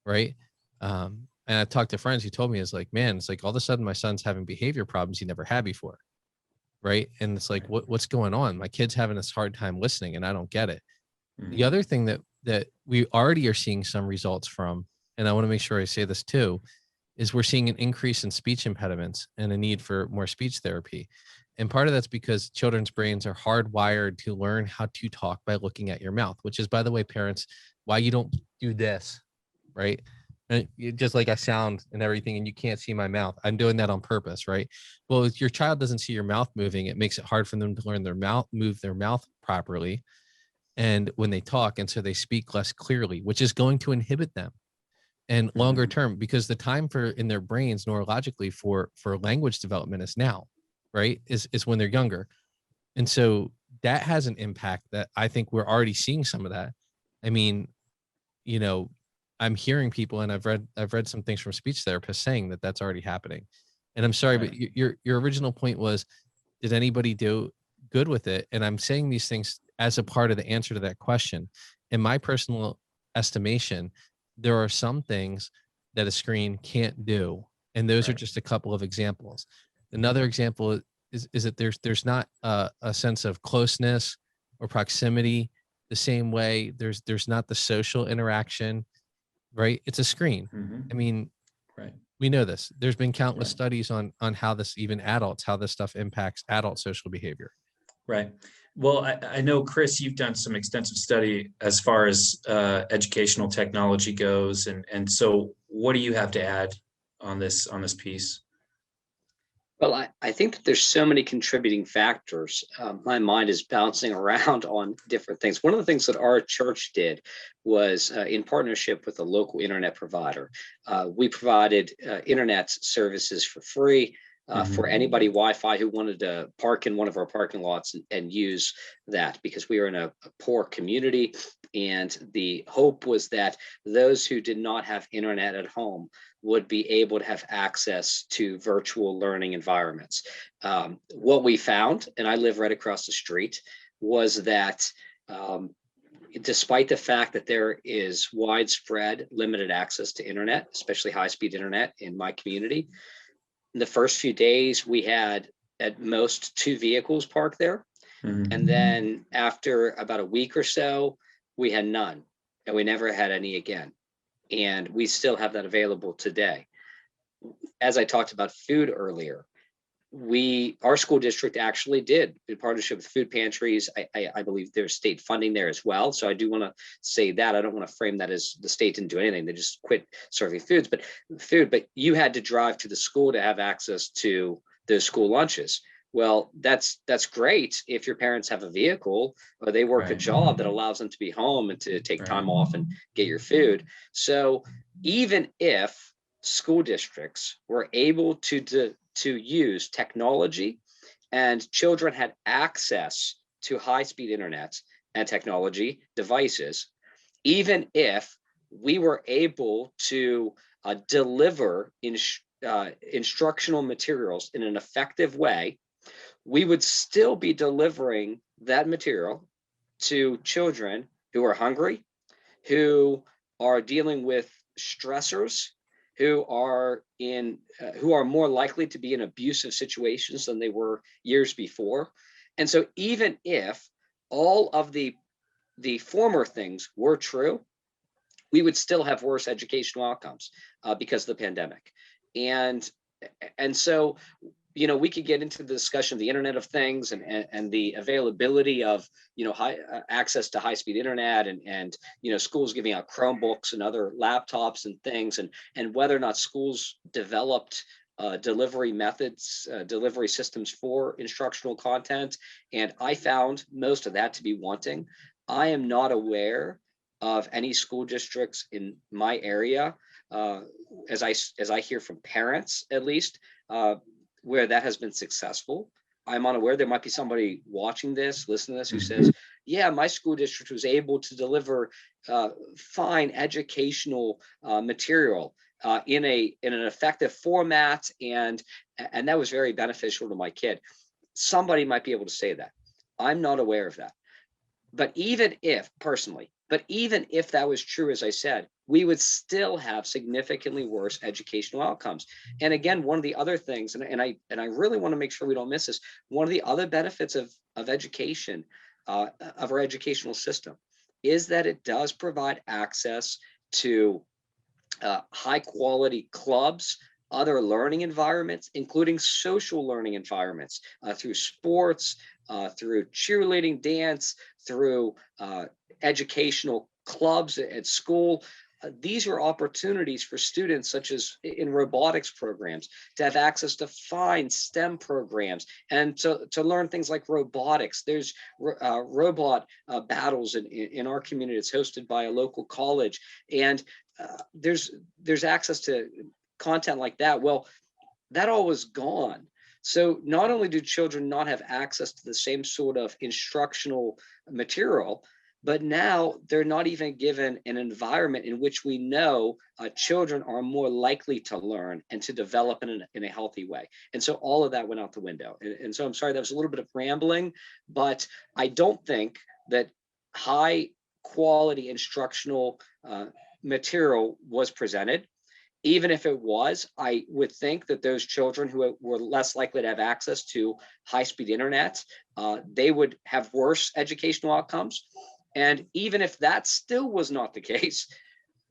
Right. And I've talked to friends who told me, it's like, man, it's like all of a sudden my son's having behavior problems he never had before. Right. And it's like, what's going on? My kid's having this hard time listening and I don't get it. The other thing that we already are seeing some results from, and I want to make sure I say this too, is we're seeing an increase in speech impediments and a need for more speech therapy. And part of that's because children's brains are hardwired to learn how to talk by looking at your mouth, which is, by the way, parents, why you don't do this, right? And just like I sound and everything, and you can't see my mouth. I'm doing that on purpose, right? Well, if your child doesn't see your mouth moving, it makes it hard for them to learn move their mouth properly. And when they talk, and so they speak less clearly, which is going to inhibit them. And longer term, because the time in their brains neurologically for language development is now, right? Is when they're younger. And so that has an impact that I think we're already seeing some of that. I mean, you know, I'm hearing people, and I've read some things from speech therapists saying that that's already happening. And I'm sorry, but your original point was, did anybody do good with it? And I'm saying these things as a part of the answer to that question. In my personal estimation, there are some things that a screen can't do, and those are just a couple of examples. Another example is that there's not a sense of closeness or proximity the same way. There's not the social interaction, right? It's a screen. I mean, we know this. There's been countless studies on how this, even adults, how this stuff impacts adult social behavior. Right. Well, I know, Chris, you've done some extensive study as far as educational technology goes, and so what do you have to add on this piece? Well, I think that there's so many contributing factors. My mind is bouncing around on different things. One of the things that our church did was in partnership with a local internet provider. We provided internet services for free for anybody Wi-Fi who wanted to park in one of our parking lots and use that, because we were in a poor community. And the hope was that those who did not have internet at home would be able to have access to virtual learning environments. What we found, and I live right across the street, was that despite the fact that there is widespread limited access to internet, especially high-speed internet in my community, in the first few days, we had at most 2 vehicles parked there. And then after about a week or so, we had none, and we never had any again. And we still have that available today. As I talked about food earlier, our school district actually did, in partnership with food pantries. I believe there's state funding there as well. So I do want to say that. I don't want to frame that as the state didn't do anything. They just quit serving but you had to drive to the school to have access to those school lunches. Well, that's great if your parents have a vehicle or they work a job that allows them to be home and to take time off and get your food. So even if school districts were able to use technology and children had access to high-speed internet and technology devices, even if we were able to deliver instructional materials in an effective way, we would still be delivering that material to children who are hungry, who are dealing with stressors, who are more likely to be in abusive situations than they were years before. And so even if all of the former things were true, we would still have worse educational outcomes because of the pandemic. And so, we could get into the discussion of the Internet of Things and the availability of, high access to high-speed internet and schools giving out Chromebooks and other laptops and things, and whether or not schools developed delivery methods, delivery systems for instructional content. And I found most of that to be wanting. I am not aware of any school districts in my area, as I hear from parents, at least, where that has been successful. I'm unaware. There might be somebody watching this, listening to this, who says, yeah, my school district was able to deliver fine educational material in an effective format, and that was very beneficial to my kid. Somebody might be able to say that. I'm not aware of that. But even if that was true, as I said, we would still have significantly worse educational outcomes. And again, one of the other things, and I really want to make sure we don't miss this, one of the other benefits of education, of our educational system, is that it does provide access to high quality clubs, other learning environments, including social learning environments, through sports, through cheerleading, dance, through educational clubs at school. These are opportunities for students, such as in robotics programs, to have access to fine STEM programs and to learn things like robotics. There's robot battles in our community. It's hosted by a local college, and there's access to content like that. Well, that all was gone. So not only do children not have access to the same sort of instructional material, but now they're not even given an environment in which we know children are more likely to learn and to develop in a healthy way. And so all of that went out the window. And so I'm sorry, that was a little bit of rambling, but I don't think that high quality instructional material was presented. Even if it was, I would think that those children who were less likely to have access to high-speed internet, they would have worse educational outcomes. And even if that still was not the case,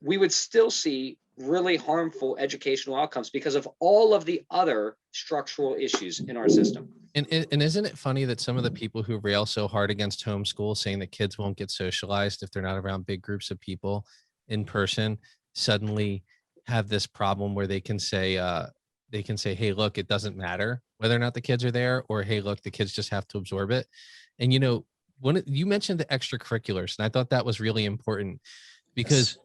we would still see really harmful educational outcomes because of all of the other structural issues in our system. And isn't it funny that some of the people who rail so hard against homeschool, saying that kids won't get socialized if they're not around big groups of people in person, suddenly have this problem where they can say, hey, look, it doesn't matter whether or not the kids are there, or hey, look, the kids just have to absorb it. And when you mentioned the extracurriculars, and I thought that was really important because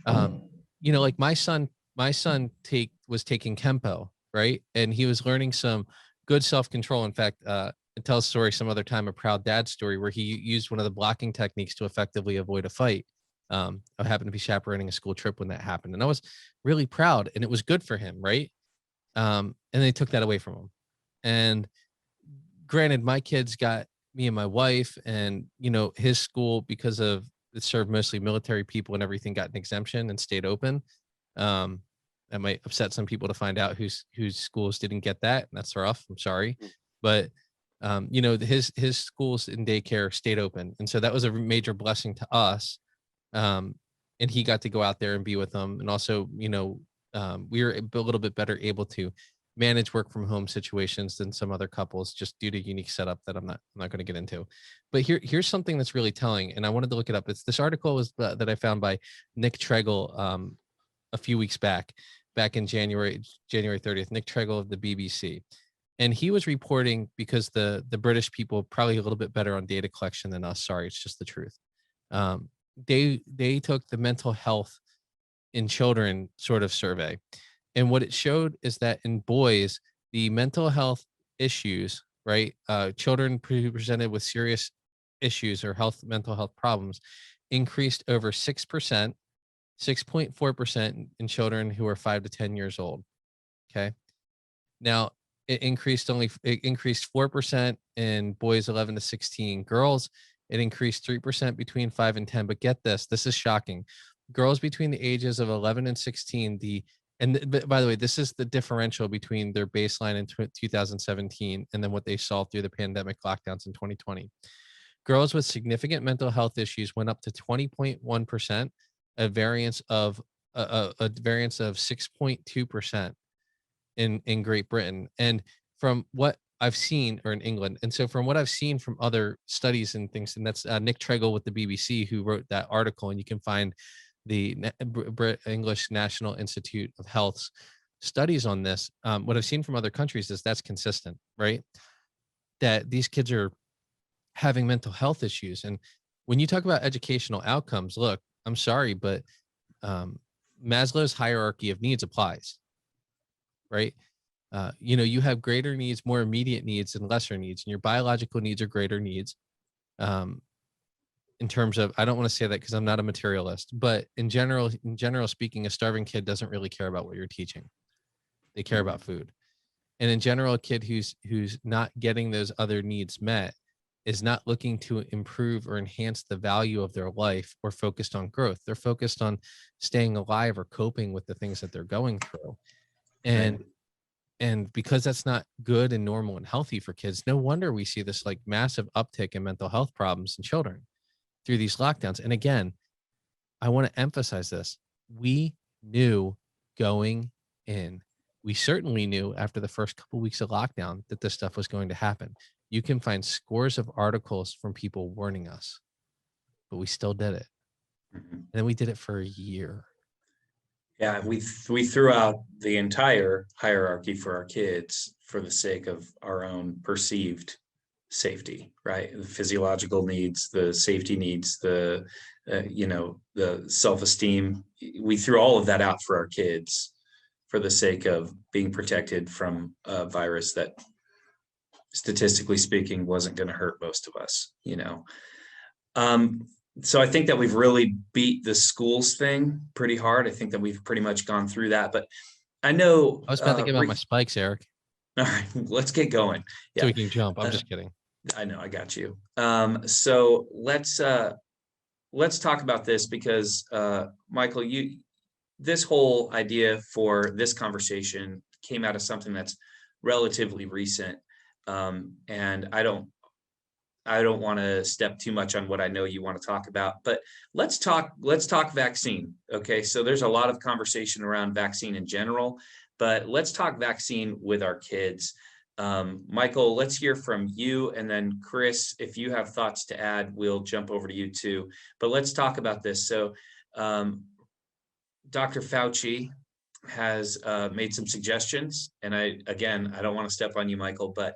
like my son was taking Kempo, right? And he was learning some good self-control. In fact, it tells a story some other time, a proud dad story, where he used one of the blocking techniques to effectively avoid a fight. I happened to be chaperoning a school trip when that happened, and I was really proud, and it was good for him, right? And they took that away from him. And granted, my kids got me and my wife, and his school, because of it served mostly military people and everything, got an exemption and stayed open. That might upset some people to find out whose schools didn't get that, and that's rough. I'm sorry, but his schools and daycare stayed open, and so that was a major blessing to us. And he got to go out there and be with them, and also we were a little bit better able to manage work from home situations than some other couples, just due to unique setup that I'm not going to get into. But here's something that's really telling, and I wanted to look it up. It's this article that I found by Nick Tregle a few weeks back in January 30th. Nick Tregle of the BBC, and he was reporting, because the British people probably a little bit better on data collection than us. Sorry, it's just the truth. They took the mental health in children sort of survey. And what it showed is that in boys, the mental health issues, right? Children presented with serious issues or mental health problems increased over 6%, 6.4% in children who are 5 to 10 years old. Okay. Now it increased 4% in boys 11 to 16. Girls, it increased 3% between 5 and 10. But get this is shocking. Girls between the ages of 11 and 16, but by the way, this is the differential between their baseline in 2017 and then what they saw through the pandemic lockdowns in 2020. Girls with significant mental health issues went up to 20.1%, a variance of 6.2% in Great Britain. And from what I've seen, or in England, and so from what I've seen from other studies and things, and that's Nick Tregle with the BBC who wrote that article, and you can find the English National Institute of Health's studies on this. What I've seen from other countries is that's consistent, right? That these kids are having mental health issues. And when you talk about educational outcomes, look, I'm sorry, but Maslow's hierarchy of needs applies, right? You have greater needs, more immediate needs, and lesser needs, and your biological needs are greater needs. In terms of, I don't want to say that because I'm not a materialist, but in general speaking, a starving kid doesn't really care about what you're teaching. They care about food. And in general, a kid who's not getting those other needs met is not looking to improve or enhance the value of their life or focused on growth. They're focused on staying alive or coping with the things that they're going through. And because that's not good and normal and healthy for kids, no wonder we see this like massive uptick in mental health problems in children through these lockdowns. And again, I want to emphasize this. We knew going in. We certainly knew after the first couple of weeks of lockdown that this stuff was going to happen. You can find scores of articles from people warning us, but we still did it. And then we did it for a year. Yeah, we threw out the entire hierarchy for our kids for the sake of our own perceived safety, right? The physiological needs, the safety needs, the self-esteem. We threw all of that out for our kids for the sake of being protected from a virus that statistically speaking, wasn't going to hurt most of us, you know. So I think that we've really beat the schools thing pretty hard. I think that we've pretty much gone through that, but I know. I was about to give out my spikes, Eric. All right, let's get going. So we can jump. I'm just kidding. I know, I got you. So let's talk about this because Michael, this whole idea for this conversation came out of something that's relatively recent. And I don't want to step too much on what I know you want to talk about, but let's talk vaccine. Okay. So there's a lot of conversation around vaccine in general, but let's talk vaccine with our kids. Michael, let's hear from you. And then Chris, if you have thoughts to add, we'll jump over to you too, but let's talk about this. So, Dr. Fauci has made some suggestions, and I don't want to step on you, Michael, but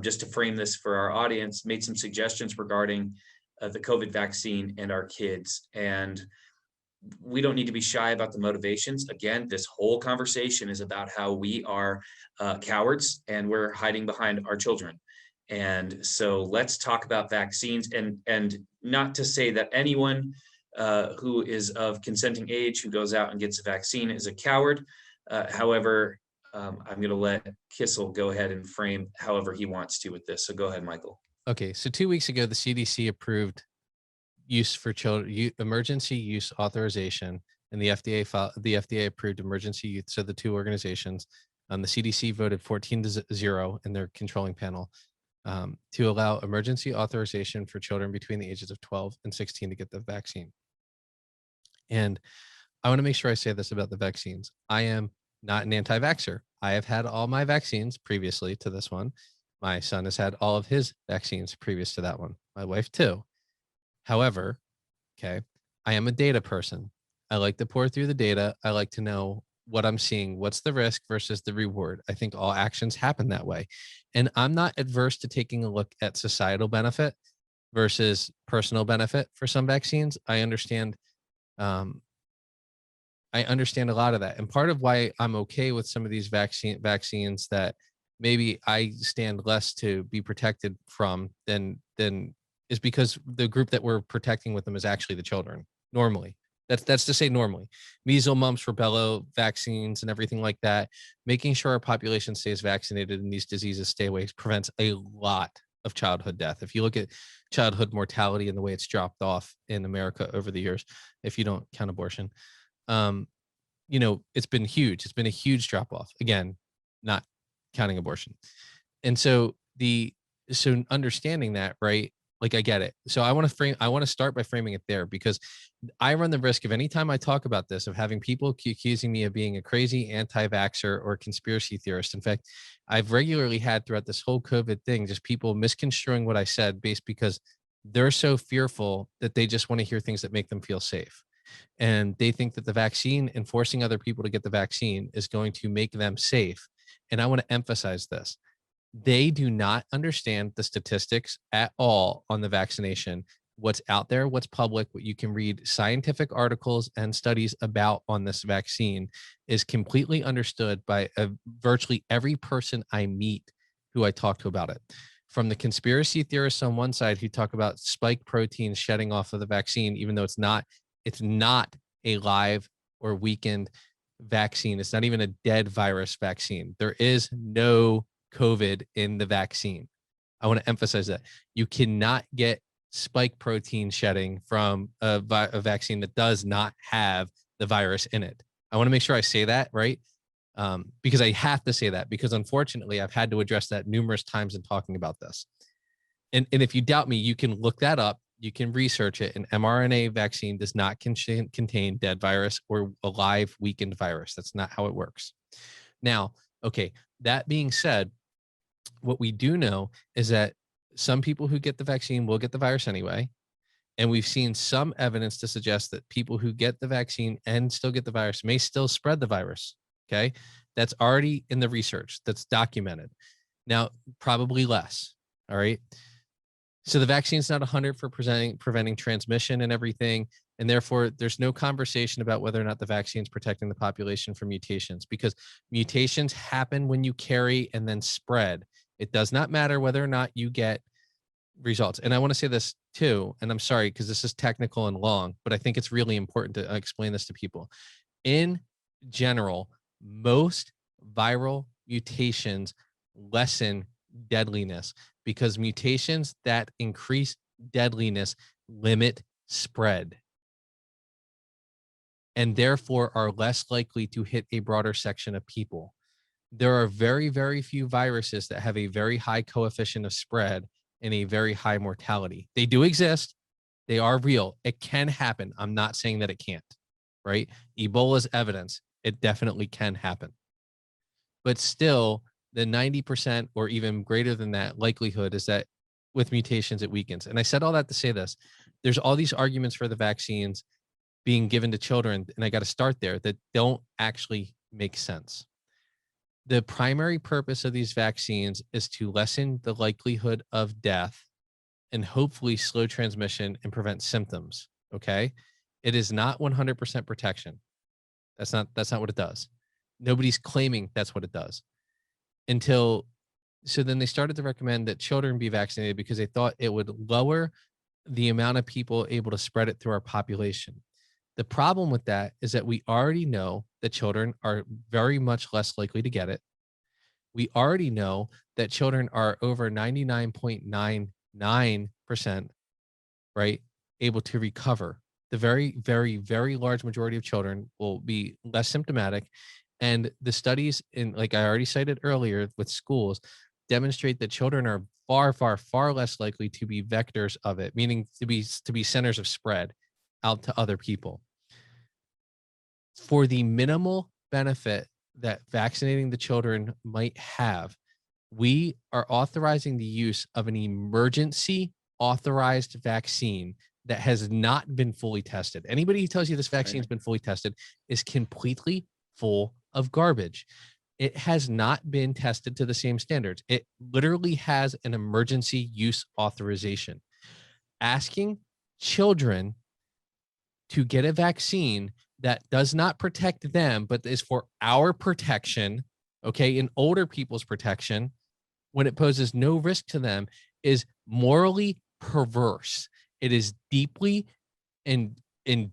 just to frame this for our audience, made some suggestions regarding the COVID vaccine and our kids. And we don't need to be shy about the motivations. Again, this whole conversation is about how we are cowards and we're hiding behind our children. And so let's talk about vaccines, and not to say that anyone who is of consenting age who goes out and gets a vaccine is a coward. However, I'm going to let Kissel go ahead and frame however he wants to with this. So go ahead, Michael. Okay. So 2 weeks ago, the CDC approved use for children, emergency use authorization, and the FDA approved emergency use. So the two organizations, the CDC voted 14-0 in their controlling panel to allow emergency authorization for children between the ages of 12 and 16 to get the vaccine. And I want to make sure I say this about the vaccines. I am not an anti-vaxxer. I have had all my vaccines previously to this one. My son has had all of his vaccines previous to that one. My wife too. However, okay, I am a data person. I like to pour through the data. I like to know what I'm seeing. What's the risk versus the reward? I think all actions happen that way. And I'm not adverse to taking a look at societal benefit versus personal benefit for some vaccines. I understand a lot of that. And part of why I'm okay with some of these vaccines that maybe I stand less to be protected from than is because the group that we're protecting with them is actually the children. Normally, that's to say normally. Measles, mumps, rubella vaccines and everything like that, making sure our population stays vaccinated and these diseases stay away prevents a lot of childhood death. If you look at childhood mortality and the way it's dropped off in America over the years, if you don't count abortion, it's been huge. It's been a huge drop off. Again, not counting abortion. And so understanding that, right? Like I get it. So I want to start by framing it there, because I run the risk of anytime I talk about this, of having people accusing me of being a crazy anti-vaxxer or conspiracy theorist. In fact, I've regularly had throughout this whole COVID thing, just people misconstruing what I said based because they're so fearful that they just want to hear things that make them feel safe. And they think that the vaccine and forcing other people to get the vaccine is going to make them safe. And I want to emphasize this. They do not understand the statistics at all on the vaccination, what's out there, what's public, what you can read scientific articles and studies about on this vaccine is completely understood by virtually every person I meet who I talk to about it. From the conspiracy theorists on one side who talk about spike proteins shedding off of the vaccine, even though it's not a live or weakened vaccine. It's not even a dead virus vaccine. There is no COVID in the vaccine. I want to emphasize that. You cannot get spike protein shedding from a vaccine that does not have the virus in it. I want to make sure I say that, right? Because I have to say that, because unfortunately I've had to address that numerous times in talking about this. And if you doubt me, you can look that up. You can research it. An mRNA vaccine does not contain dead virus or a live weakened virus. That's not how it works. Now, okay, that being said, what we do know is that some people who get the vaccine will get the virus anyway. And we've seen some evidence to suggest that people who get the vaccine and still get the virus may still spread the virus. Okay. That's already in the research that's documented. Now, probably less. All right. So the vaccine's not 100 for preventing transmission and everything. And therefore, there's no conversation about whether or not the vaccine is protecting the population from mutations, because mutations happen when you carry and then spread. It does not matter whether or not you get results. And I want to say this too, and I'm sorry because this is technical and long, but I think it's really important to explain this to people. In general, most viral mutations lessen deadliness because mutations that increase deadliness limit spread and therefore are less likely to hit a broader section of people. There are very, very few viruses that have a very high coefficient of spread and a very high mortality. They do exist. They are real. It can happen. I'm not saying that it can't, right? Ebola's evidence. It definitely can happen. But still, the 90% or even greater than that likelihood is that with mutations, it weakens. And I said all that to say this. There's all these arguments for the vaccines being given to children, and I got to start there, that don't actually make sense. The primary purpose of these vaccines is to lessen the likelihood of death and hopefully slow transmission and prevent symptoms. Okay. It is not 100% protection. That's not what it does. Nobody's claiming that's what it does so then they started to recommend that children be vaccinated because they thought it would lower the amount of people able to spread it through our population. The problem with that is that we already know that children are very much less likely to get it. We already know that children are over 99.99%, right, able to recover. The very, very, very large majority of children will be less symptomatic. And the studies like I already cited earlier with schools, demonstrate that children are far, far, far less likely to be vectors of it, meaning to be centers of spread out to other people. For the minimal benefit that vaccinating the children might have, we are authorizing the use of an emergency authorized vaccine that has not been fully tested. Anybody who tells you this vaccine has been fully tested is completely full of garbage. It has not been tested to the same standards. It literally has an emergency use authorization. Asking children to get a vaccine that does not protect them, but is for our protection, okay, and older people's protection, when it poses no risk to them, is morally perverse. It is deeply and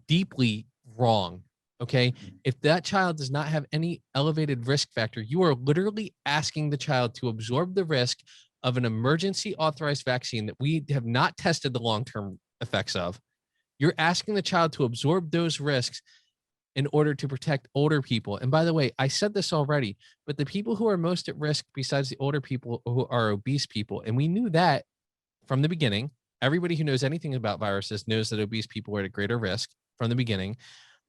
deeply wrong. Okay. If that child does not have any elevated risk factor, you are literally asking the child to absorb the risk of an emergency authorized vaccine that we have not tested the long-term effects of. You're asking the child to absorb those risks in order to protect older people. And by the way, I said this already, but the people who are most at risk besides the older people who are obese people, and we knew that from the beginning. Everybody who knows anything about viruses knows that obese people are at a greater risk from the beginning.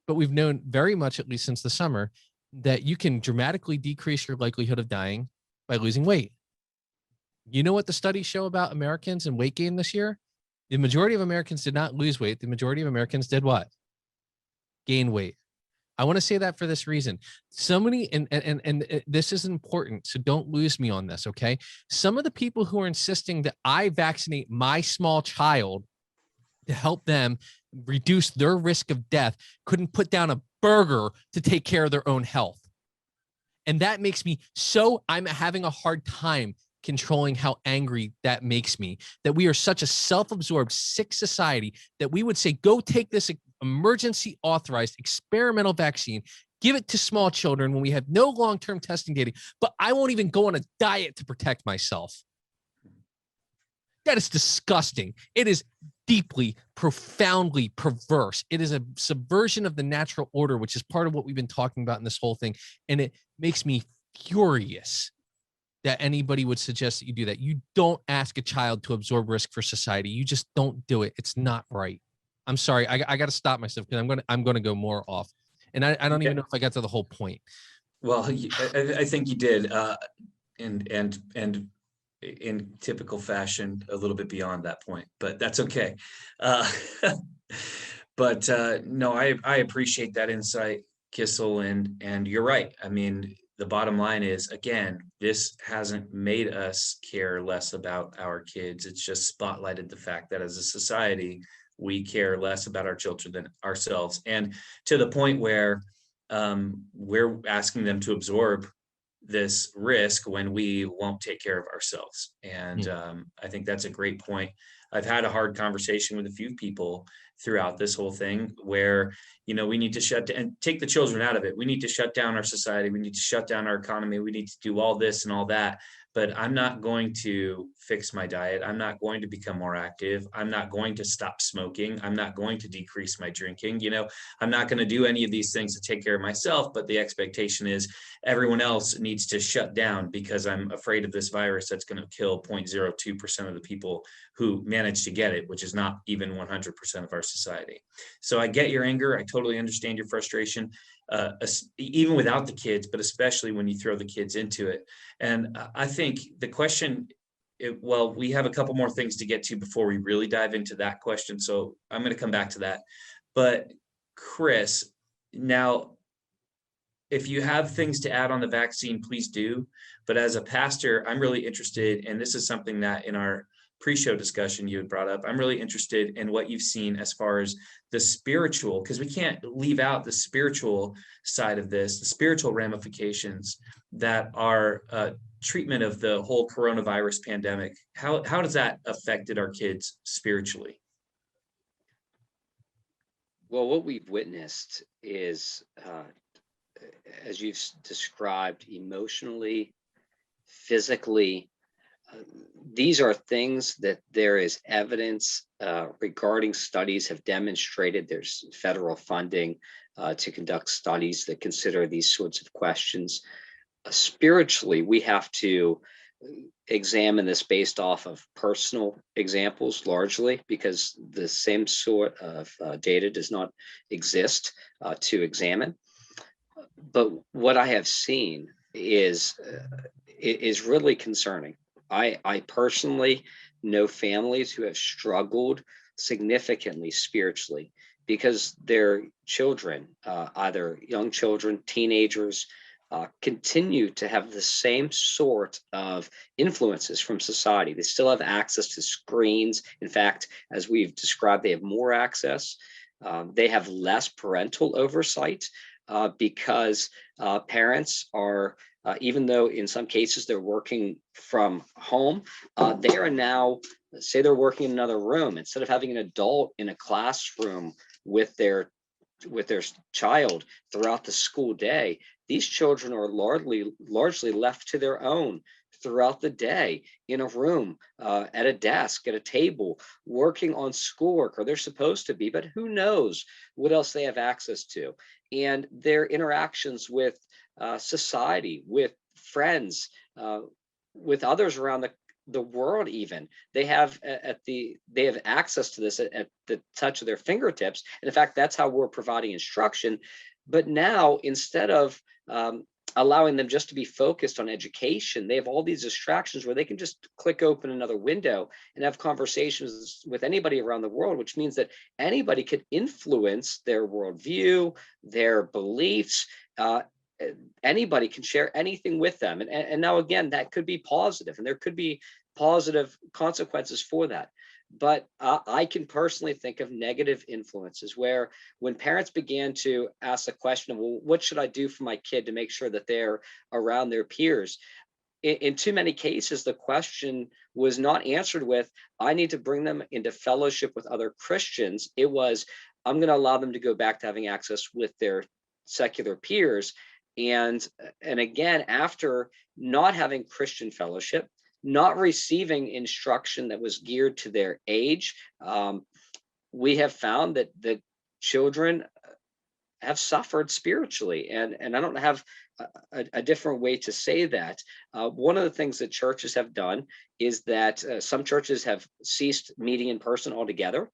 But we've known very much, at least since the summer, that you can dramatically decrease your likelihood of dying by losing weight. You know what the studies show about Americans and weight gain this year? The majority of Americans did not lose weight. The majority of Americans did what? Gain weight. I want to say that for this reason. So many, and this is important, so don't lose me on this, okay? Some of the people who are insisting that I vaccinate my small child to help them reduce their risk of death couldn't put down a burger to take care of their own health. And that makes me I'm having a hard time controlling how angry that makes me, that we are such a self-absorbed, sick society that we would say, go take this emergency authorized experimental vaccine, give it to small children when we have no long-term testing data, but I won't even go on a diet to protect myself. That is disgusting. It is deeply, profoundly perverse. It is a subversion of the natural order, which is part of what we've been talking about in this whole thing. And it makes me furious that anybody would suggest that you do that. You don't ask a child to absorb risk for society. You just don't do it. It's not right. I'm sorry. I got to stop myself because I'm going to go more off. And I don't even know if I got to the whole point. Well, I think you did, and in typical fashion, a little bit beyond that point, but that's okay. But no, I appreciate that insight, Kissel, and you're right. I mean, the bottom line is, again, this hasn't made us care less about our kids. It's just spotlighted the fact that as a society, we care less about our children than ourselves. And to the point where we're asking them to absorb this risk when we won't take care of ourselves. And I think that's a great point. I've had a hard conversation with a few people throughout this whole thing where, we need to shut down and take the children out of it. We need to shut down our society. We need to shut down our economy. We need to do all this and all that. But I'm not going to fix my diet. I'm not going to become more active. I'm not going to stop smoking. I'm not going to decrease my drinking. I'm not going to do any of these things to take care of myself. But the expectation is everyone else needs to shut down because I'm afraid of this virus that's going to kill 0.02% of the people who manage to get it, which is not even 100% of our society. So I get your anger. I totally understand your frustration, even without the kids, but especially when you throw the kids into it. And I think the question, we have a couple more things to get to before we really dive into that question. So I'm going to come back to that. But Chris, now, if you have things to add on the vaccine, please do. But as a pastor, I'm really interested, and this is something that in our pre-show discussion you had brought up, I'm really interested in what you've seen as far as the spiritual, because we can't leave out the spiritual side of this, the spiritual ramifications that are treatment of the whole coronavirus pandemic. How does that affected our kids spiritually? Well, what we've witnessed is, as you've described, emotionally, physically, these are things that there is evidence regarding. Studies have demonstrated there's federal funding to conduct studies that consider these sorts of questions. Spiritually, we have to examine this based off of personal examples largely, because the same sort of data does not exist to examine. But what I have seen is really concerning. I personally know families who have struggled significantly spiritually because their children, either young children, teenagers, continue to have the same sort of influences from society. They still have access to screens. In fact, as we've described, they have more access. They have less parental oversight because parents are, even though in some cases they're working from home, they are now, say they're working in another room, instead of having an adult in a classroom with their child throughout the school day, these children are largely left to their own throughout the day in a room, at a desk, at a table, working on schoolwork, or they're supposed to be, but who knows what else they have access to. And their interactions with society, with friends, with others around the world, even they have access to this at the touch of their fingertips. And in fact, that's how we're providing instruction. But now, instead of allowing them just to be focused on education, they have all these distractions where they can just click open another window and have conversations with anybody around the world, which means that anybody could influence their worldview, their beliefs. Anybody can share anything with them. And now, again, that could be positive, and there could be positive consequences for that. But I can personally think of negative influences where, when parents began to ask the question of, well, what should I do for my kid to make sure that they're around their peers? In too many cases, the question was not answered with, I need to bring them into fellowship with other Christians. It was, I'm going to allow them to go back to having access with their secular peers. And again, after not having Christian fellowship, not receiving instruction that was geared to their age, we have found that the children have suffered spiritually. And I don't have a different way to say that. One of the things that churches have done is that some churches have ceased meeting in person altogether.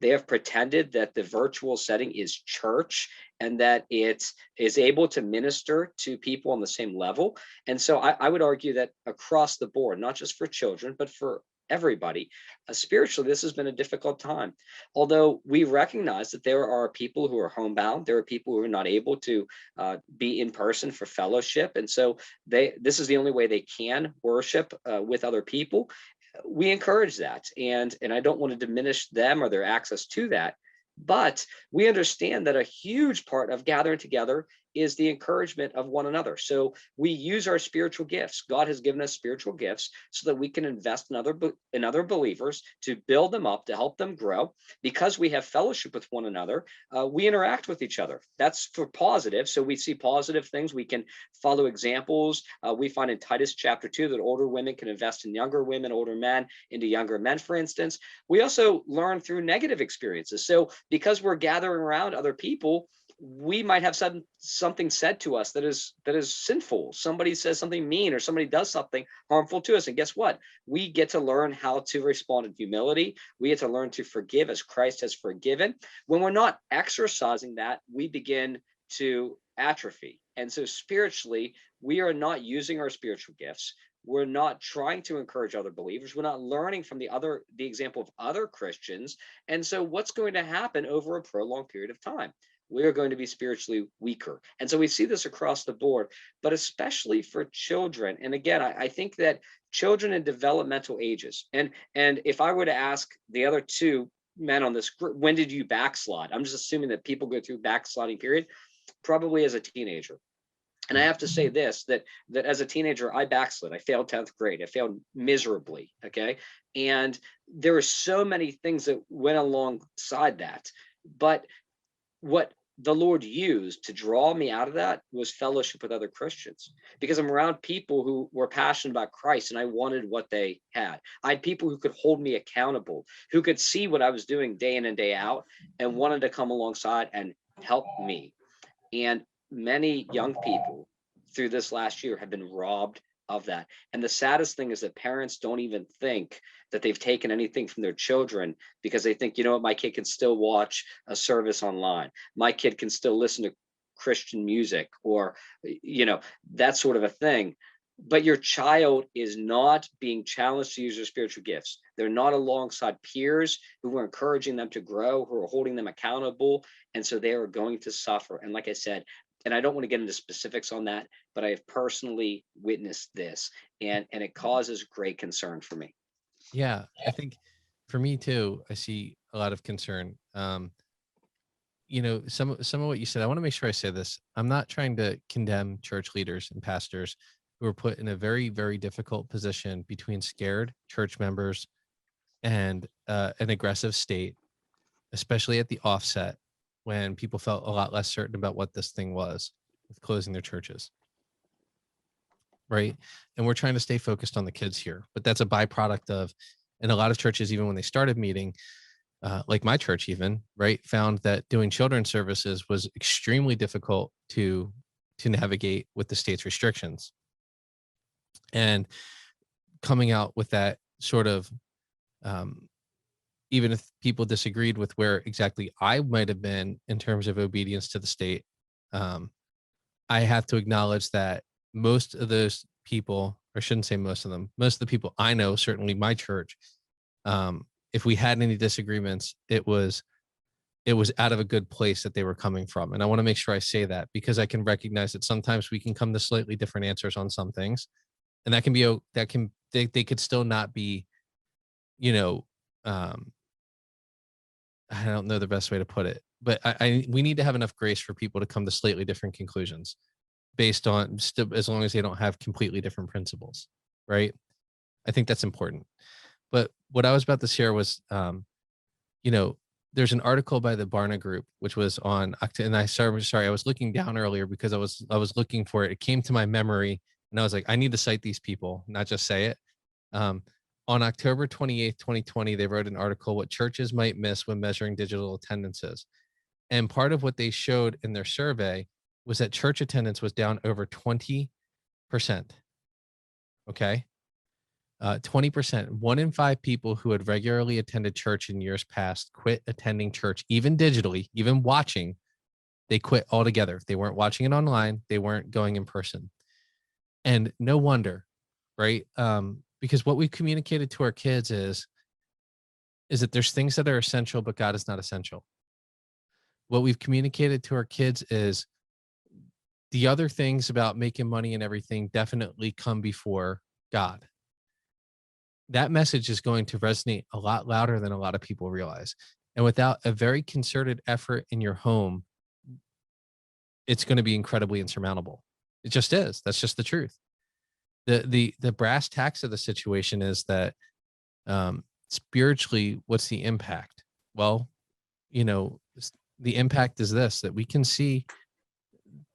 They have pretended that the virtual setting is church and that it is able to minister to people on the same level. And so I would argue that across the board, not just for children, but for everybody, spiritually, this has been a difficult time. Although we recognize that there are people who are homebound, there are people who are not able to be in person for fellowship. And so this is the only way they can worship with other people. We encourage that, and I don't want to diminish them or their access to that, but we understand that a huge part of gathering together is the encouragement of one another. So we use our spiritual gifts. God has given us spiritual gifts so that we can invest in other believers, to build them up, to help them grow. Because we have fellowship with one another, we interact with each other. That's for positive. So we see positive things. We can follow examples. We find in Titus chapter 2 that older women can invest in younger women, older men into younger men, for instance. We also learn through negative experiences. So because we're gathering around other people, we might have something said to us that is sinful. Somebody says something mean, or somebody does something harmful to us. And guess what? We get to learn how to respond in humility. We get to learn to forgive as Christ has forgiven. When we're not exercising that, we begin to atrophy. And so spiritually, we are not using our spiritual gifts. We're not trying to encourage other believers. We're not learning from the example of other Christians. And so what's going to happen over a prolonged period of time? We are going to be spiritually weaker. And so we see this across the board, but especially for children. And again, I think that children in developmental ages, and if I were to ask the other two men on this group, when did you backslide? I'm just assuming that people go through backsliding period, probably as a teenager. And I have to say this, that as a teenager, I backslid. I failed 10th grade. I failed miserably, okay? And there were so many things that went alongside that. But what the Lord used to draw me out of that was fellowship with other Christians, because I'm around people who were passionate about Christ and I wanted what they had. I had people who could hold me accountable, who could see what I was doing day in and day out and wanted to come alongside and help me. And many young people through this last year have been robbed of that. And the saddest thing is that parents don't even think that they've taken anything from their children, because they think, you know what, my kid can still watch a service online. My kid can still listen to Christian music, or, you know, that sort of a thing. But your child is not being challenged to use their spiritual gifts. They're not alongside peers who are encouraging them to grow, who are holding them accountable. And so they are going to suffer. And like I said, and I don't want to get into specifics on that, but I have personally witnessed this, and it causes great concern for me. Yeah, I think for me too, I see a lot of concern. You know, some of what you said, I want to make sure I say this. I'm not trying to condemn church leaders and pastors who are put in a very, very difficult position between scared church members and an aggressive state, especially at the offset, when people felt a lot less certain about what this thing was with closing their churches. Right. And we're trying to stay focused on the kids here, but that's a byproduct of, and a lot of churches, even when they started meeting, like my church even, right, found that doing children's services was extremely difficult to navigate with the state's restrictions. And coming out with that sort of, even if people disagreed with where exactly I might have been in terms of obedience to the state, I have to acknowledge that most of those people, or I shouldn't say most of them, most of the people I know, certainly my church, if we had any disagreements, it was out of a good place that they were coming from. And I want to make sure I say that, because I can recognize that sometimes we can come to slightly different answers on some things. And that can be, they could still not be, you know, I don't know the best way to put it, but we need to have enough grace for people to come to slightly different conclusions based on, as long as they don't have completely different principles, right? I think that's important. But what I was about to share was, you know, there's an article by the Barna Group, which was on, and I sorry, I was looking down earlier because I was looking for it. It came to my memory, and I was like, I need to cite these people, not just say it. On October 28th, 2020, they wrote an article, What Churches Might Miss When Measuring Digital Attendances. And part of what they showed in their survey was that church attendance was down over 20%. Okay. 20%, 1 in 5 people who had regularly attended church in years past quit attending church, even digitally, even watching. They quit altogether. They weren't watching it online. They weren't going in person. And no wonder, right? Because what we've communicated to our kids is that there's things that are essential, but God is not essential. What we've communicated to our kids is the other things about making money and everything definitely come before God. That message is going to resonate a lot louder than a lot of people realize. And without a very concerted effort in your home, it's going to be incredibly insurmountable. It just is. That's just the truth. The brass tacks of the situation is that spiritually, what's the impact? Well, the impact is this, that we can see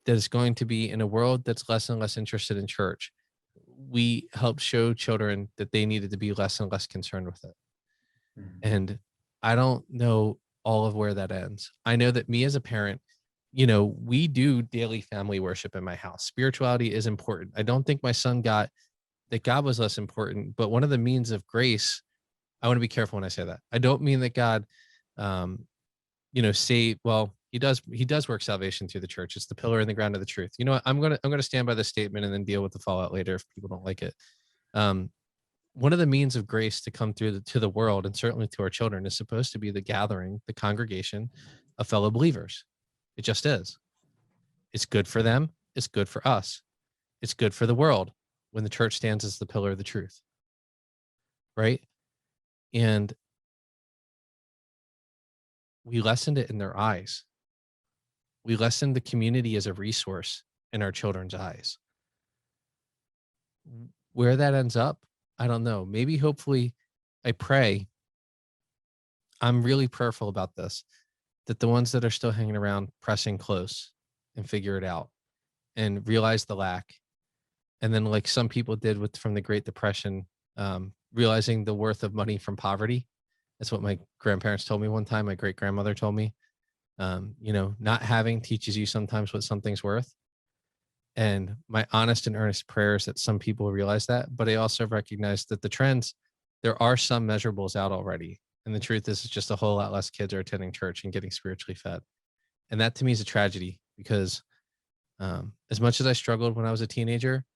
that it's going to be in a world that's less and less interested in church. We help show children that they needed to be less and less concerned with it. And I don't know all of where that ends. I know that me as a parent, we do daily family worship in my house. Spirituality is important. I don't think my son got that God was less important, but one of the means of grace, I want to be careful when I say that. I don't mean that God, he does work salvation through the church. It's the pillar and the ground of the truth. You know what? I'm going to stand by this statement and then deal with the fallout later if people don't like it. One of the means of grace to come through to the world, and certainly to our children, is supposed to be the gathering, the congregation of fellow believers. It just is. It's good for them. It's good for us. It's good for the world when the church stands as the pillar of the truth. Right? And we lessened it in their eyes. We lessened the community as a resource in our children's eyes. Where that ends up, I don't know. Maybe, hopefully, I pray. I'm really prayerful about this, that the ones that are still hanging around pressing close and figure it out and realize the lack. And then, like some people did from the Great Depression, realizing the worth of money from poverty. That's what my grandparents told me one time. My great grandmother told me, not having teaches you sometimes what something's worth. And my honest and earnest prayer is that some people realize that, but I also recognize that the trends, there are some measurables out already. And the truth is, it's just a whole lot less kids are attending church and getting spiritually fed. And that to me is a tragedy, because as much as I struggled when I was a teenager,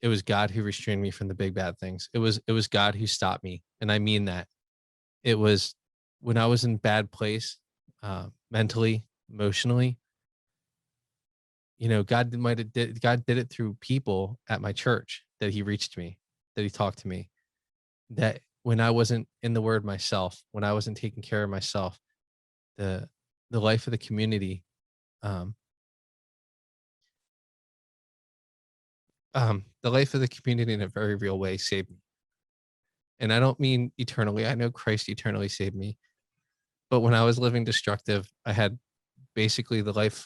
it was God who restrained me from the big bad things. It was God who stopped me. And I mean that. It was when I was in bad place, mentally, emotionally, God did it through people at my church, that he reached me, that he talked to me, that when I wasn't in the word myself, when I wasn't taking care of myself, the life of the community, the life of the community in a very real way saved me. And I don't mean eternally. I know Christ eternally saved me. But when I was living destructive, I had basically the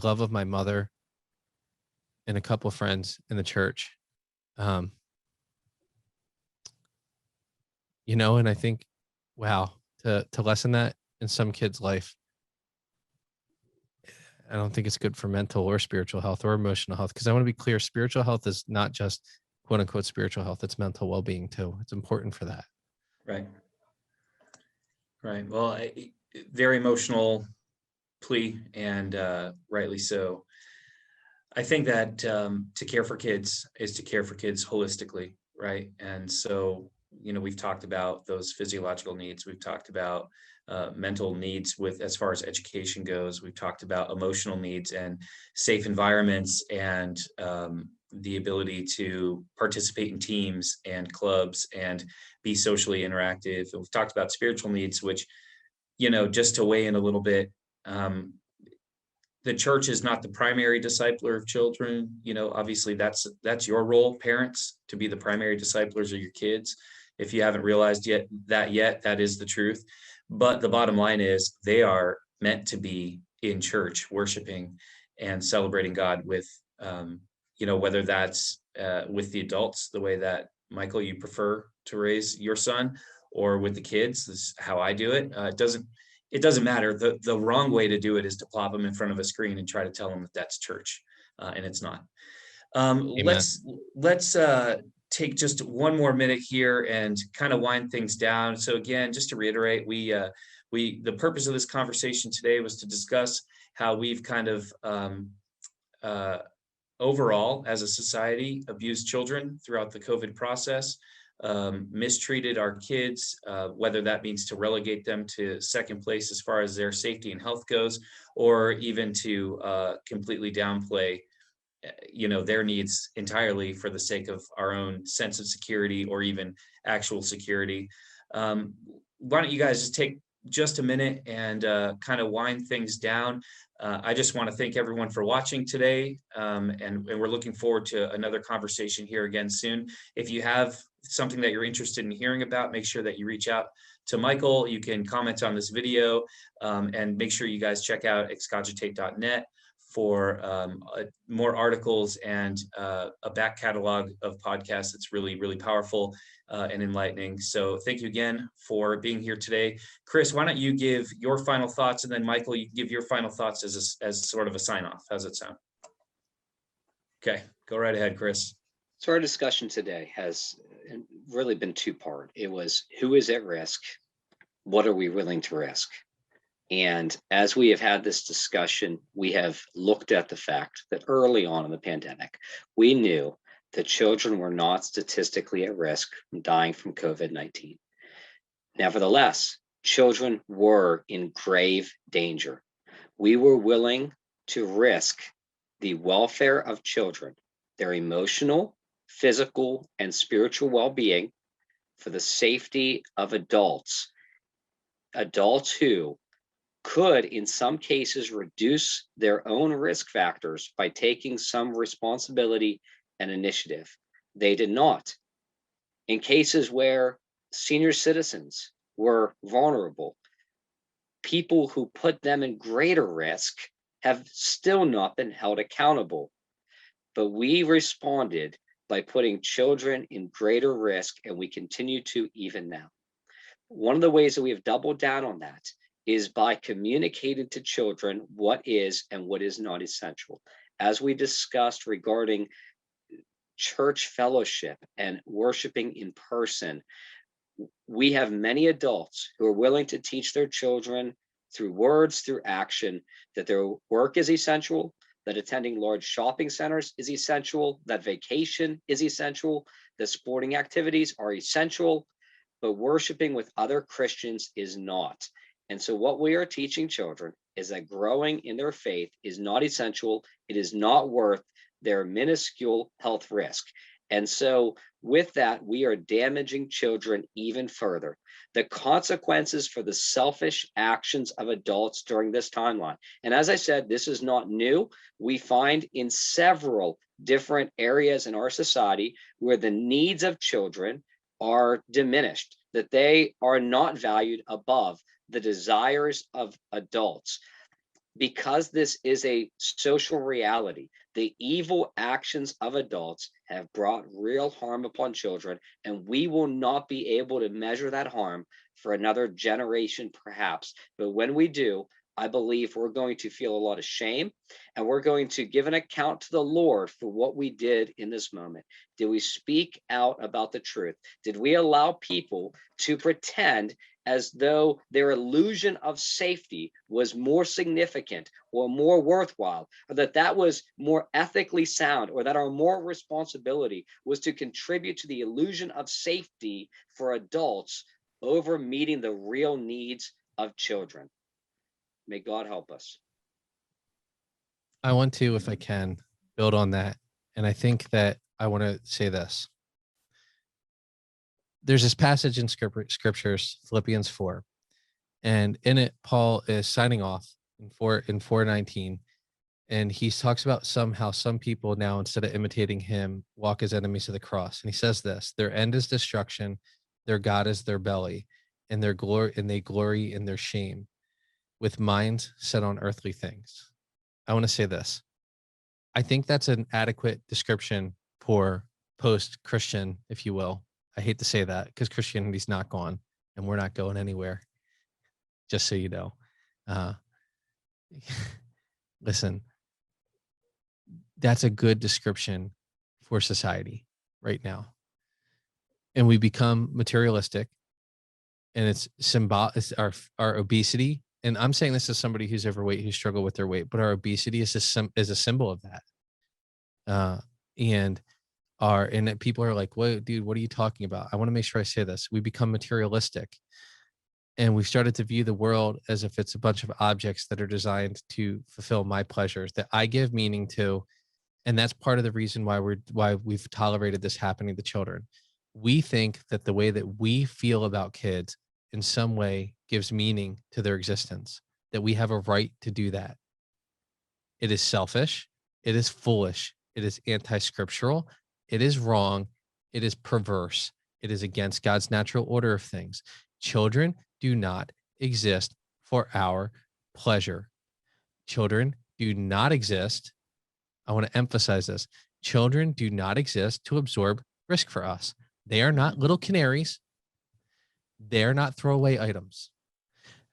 love of my mother and a couple of friends in the church. And I think, wow, to lessen that in some kid's life, I don't think it's good for mental or spiritual health or emotional health. Because I want to be clear, spiritual health is not just quote unquote spiritual health, it's mental well-being too. It's important for that. Right. Well, very emotional plea, and rightly so. I think that to care for kids is to care for kids holistically, right? And so, we've talked about those physiological needs. We've talked about mental needs as far as education goes. We've talked about emotional needs and safe environments, and the ability to participate in teams and clubs and be socially interactive. And we've talked about spiritual needs, which, just to weigh in a little bit, the church is not the primary discipler of children. Obviously that's your role, parents, to be the primary disciplers of your kids. If you haven't realized yet, that is the truth. But the bottom line is, they are meant to be in church, worshiping and celebrating God with, whether that's with the adults, the way that, Michael, you prefer to raise your son, or with the kids. This is how I do it. It doesn't matter. The wrong way to do it is to plop them in front of a screen and try to tell them that that's church, and it's not. Let's take just one more minute here and kind of wind things down. So again, just to reiterate, the purpose of this conversation today was to discuss how we've kind of overall, as a society, abused children throughout the COVID process. Mistreated our kids, whether that means to relegate them to second place as far as their safety and health goes, or even to completely downplay their needs entirely for the sake of our own sense of security or even actual security. Why don't you guys just take just a minute and kind of wind things down? I just want to thank everyone for watching today, and we're looking forward to another conversation here again soon. If you have something that you're interested in hearing about, make sure that you reach out to Michael. You can comment on this video, and make sure you guys check out excogitate.net for more articles and a back catalog of podcasts that's really, really powerful and enlightening. So thank you again for being here today. Chris, why don't you give your final thoughts, and then Michael, you can give your final thoughts as sort of a sign off. How's it sound? Okay, go right ahead, Chris. So our discussion today has really been two-part. It was, who is at risk? What are we willing to risk? And as we have had this discussion, we have looked at the fact that early on in the pandemic, we knew that children were not statistically at risk from dying from COVID-19. Nevertheless, children were in grave danger. We were willing to risk the welfare of children, their emotional, physical, and spiritual well-being for the safety of adults who could, in some cases, reduce their own risk factors by taking some responsibility and initiative. They did not. In cases where senior citizens were vulnerable, people who put them in greater risk have still not been held accountable. But we responded by putting children in greater risk, and we continue to even now. One of the ways that we have doubled down on that is by communicating to children what is and what is not essential. As we discussed regarding church fellowship and worshiping in person, we have many adults who are willing to teach their children through words, through action, that their work is essential, that attending large shopping centers is essential, that vacation is essential, that sporting activities are essential, but worshiping with other Christians is not. And so what we are teaching children is that growing in their faith is not essential. It is not worth their minuscule health risk. And so with that, we are damaging children even further. The consequences for the selfish actions of adults during this timeline. And as I said, this is not new. We find in several different areas in our society where the needs of children are diminished, that they are not valued above the desires of adults. Because this is a social reality, the evil actions of adults have brought real harm upon children, and we will not be able to measure that harm for another generation, perhaps. But when we do, I believe we're going to feel a lot of shame, and we're going to give an account to the Lord for what we did in this moment. Did we speak out about the truth? Did we allow people to pretend as though their illusion of safety was more significant or more worthwhile, or that that was more ethically sound, or that our moral responsibility was to contribute to the illusion of safety for adults over meeting the real needs of children? May God help us. I want to, if I can, build on that. And I think that I want to say this. There's this passage in scriptures, Philippians 4, and in it, Paul is signing off in 4:19, and he talks about somehow some people now, instead of imitating him, walk as enemies of the cross. And he says this: their end is destruction, their God is their belly, and they glory in their shame, with minds set on earthly things. I want to say this. I think that's an adequate description for post-Christian, if you will. I hate to say that because Christianity's not gone and we're not going anywhere, just so you know. Listen, that's a good description for society right now. And we become materialistic, and it's our obesity. And I'm saying this as somebody who's overweight, who struggled with their weight, but our obesity is a symbol of that. And people are like, "What, dude, what are you talking about?" I want to make sure I say this. We become materialistic, and we've started to view the world as if it's a bunch of objects that are designed to fulfill my pleasures that I give meaning to. And that's part of the reason why we've tolerated this happening to children. We think that the way that we feel about kids in some way gives meaning to their existence, that we have a right to do that. It is selfish. It is foolish. It is anti-scriptural. It is wrong. It is perverse. It is against God's natural order of things. Children do not exist for our pleasure. Children do not exist. I want to emphasize this. Children do not exist to absorb risk for us. They are not little canaries. They are not throwaway items.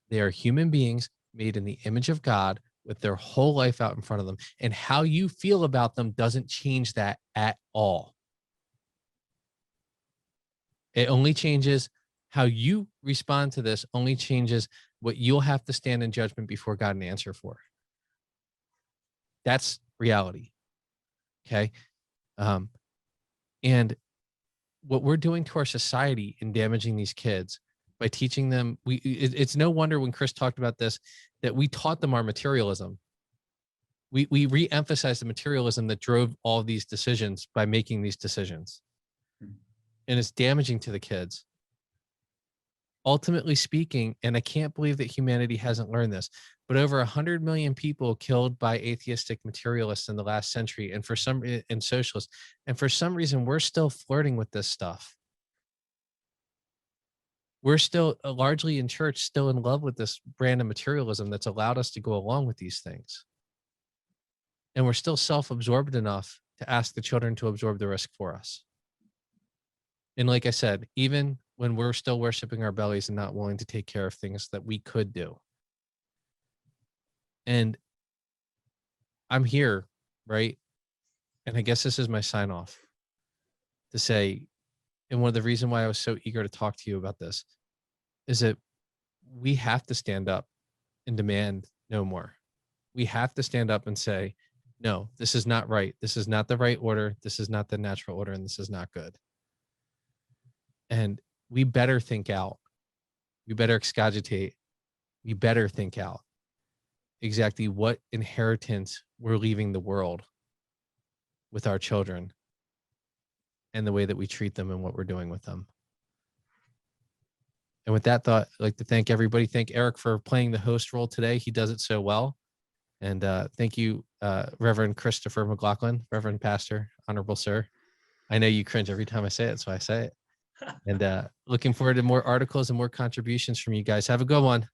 They are human beings made in the image of God with their whole life out in front of them. And how you feel about them doesn't change that at all. It only changes how you respond to this, only changes what you'll have to stand in judgment before God and answer for. That's reality. Okay. And what we're doing to our society in damaging these kids by teaching them, it's no wonder when Chris talked about this, that we taught them our materialism. We re-emphasized the materialism that drove all of these decisions by making these decisions. And it's damaging to the kids. Ultimately speaking, and I can't believe that humanity hasn't learned this, but over 100 million people killed by atheistic materialists in the last century, and socialists, and for some reason we're still flirting with this stuff. We're still largely in church, still in love with this brand of materialism that's allowed us to go along with these things. And we're still self-absorbed enough to ask the children to absorb the risk for us. And like I said, even when we're still worshiping our bellies and not willing to take care of things that we could do. And I'm here, right? And I guess this is my sign off to say, and one of the reasons why I was so eager to talk to you about this is that we have to stand up and demand no more. We have to stand up and say, no, this is not right. This is not the right order. This is not the natural order, and this is not good. And we better think out. We better excogitate. We better think out exactly what inheritance we're leaving the world with our children and the way that we treat them and what we're doing with them. And with that thought, I'd like to thank everybody. Thank Eric for playing the host role today. He does it so well. And thank you, Reverend Christopher McLaughlin, Reverend Pastor, Honorable Sir. I know you cringe every time I say it, so I say it. And looking forward to more articles and more contributions from you guys. Have a good one.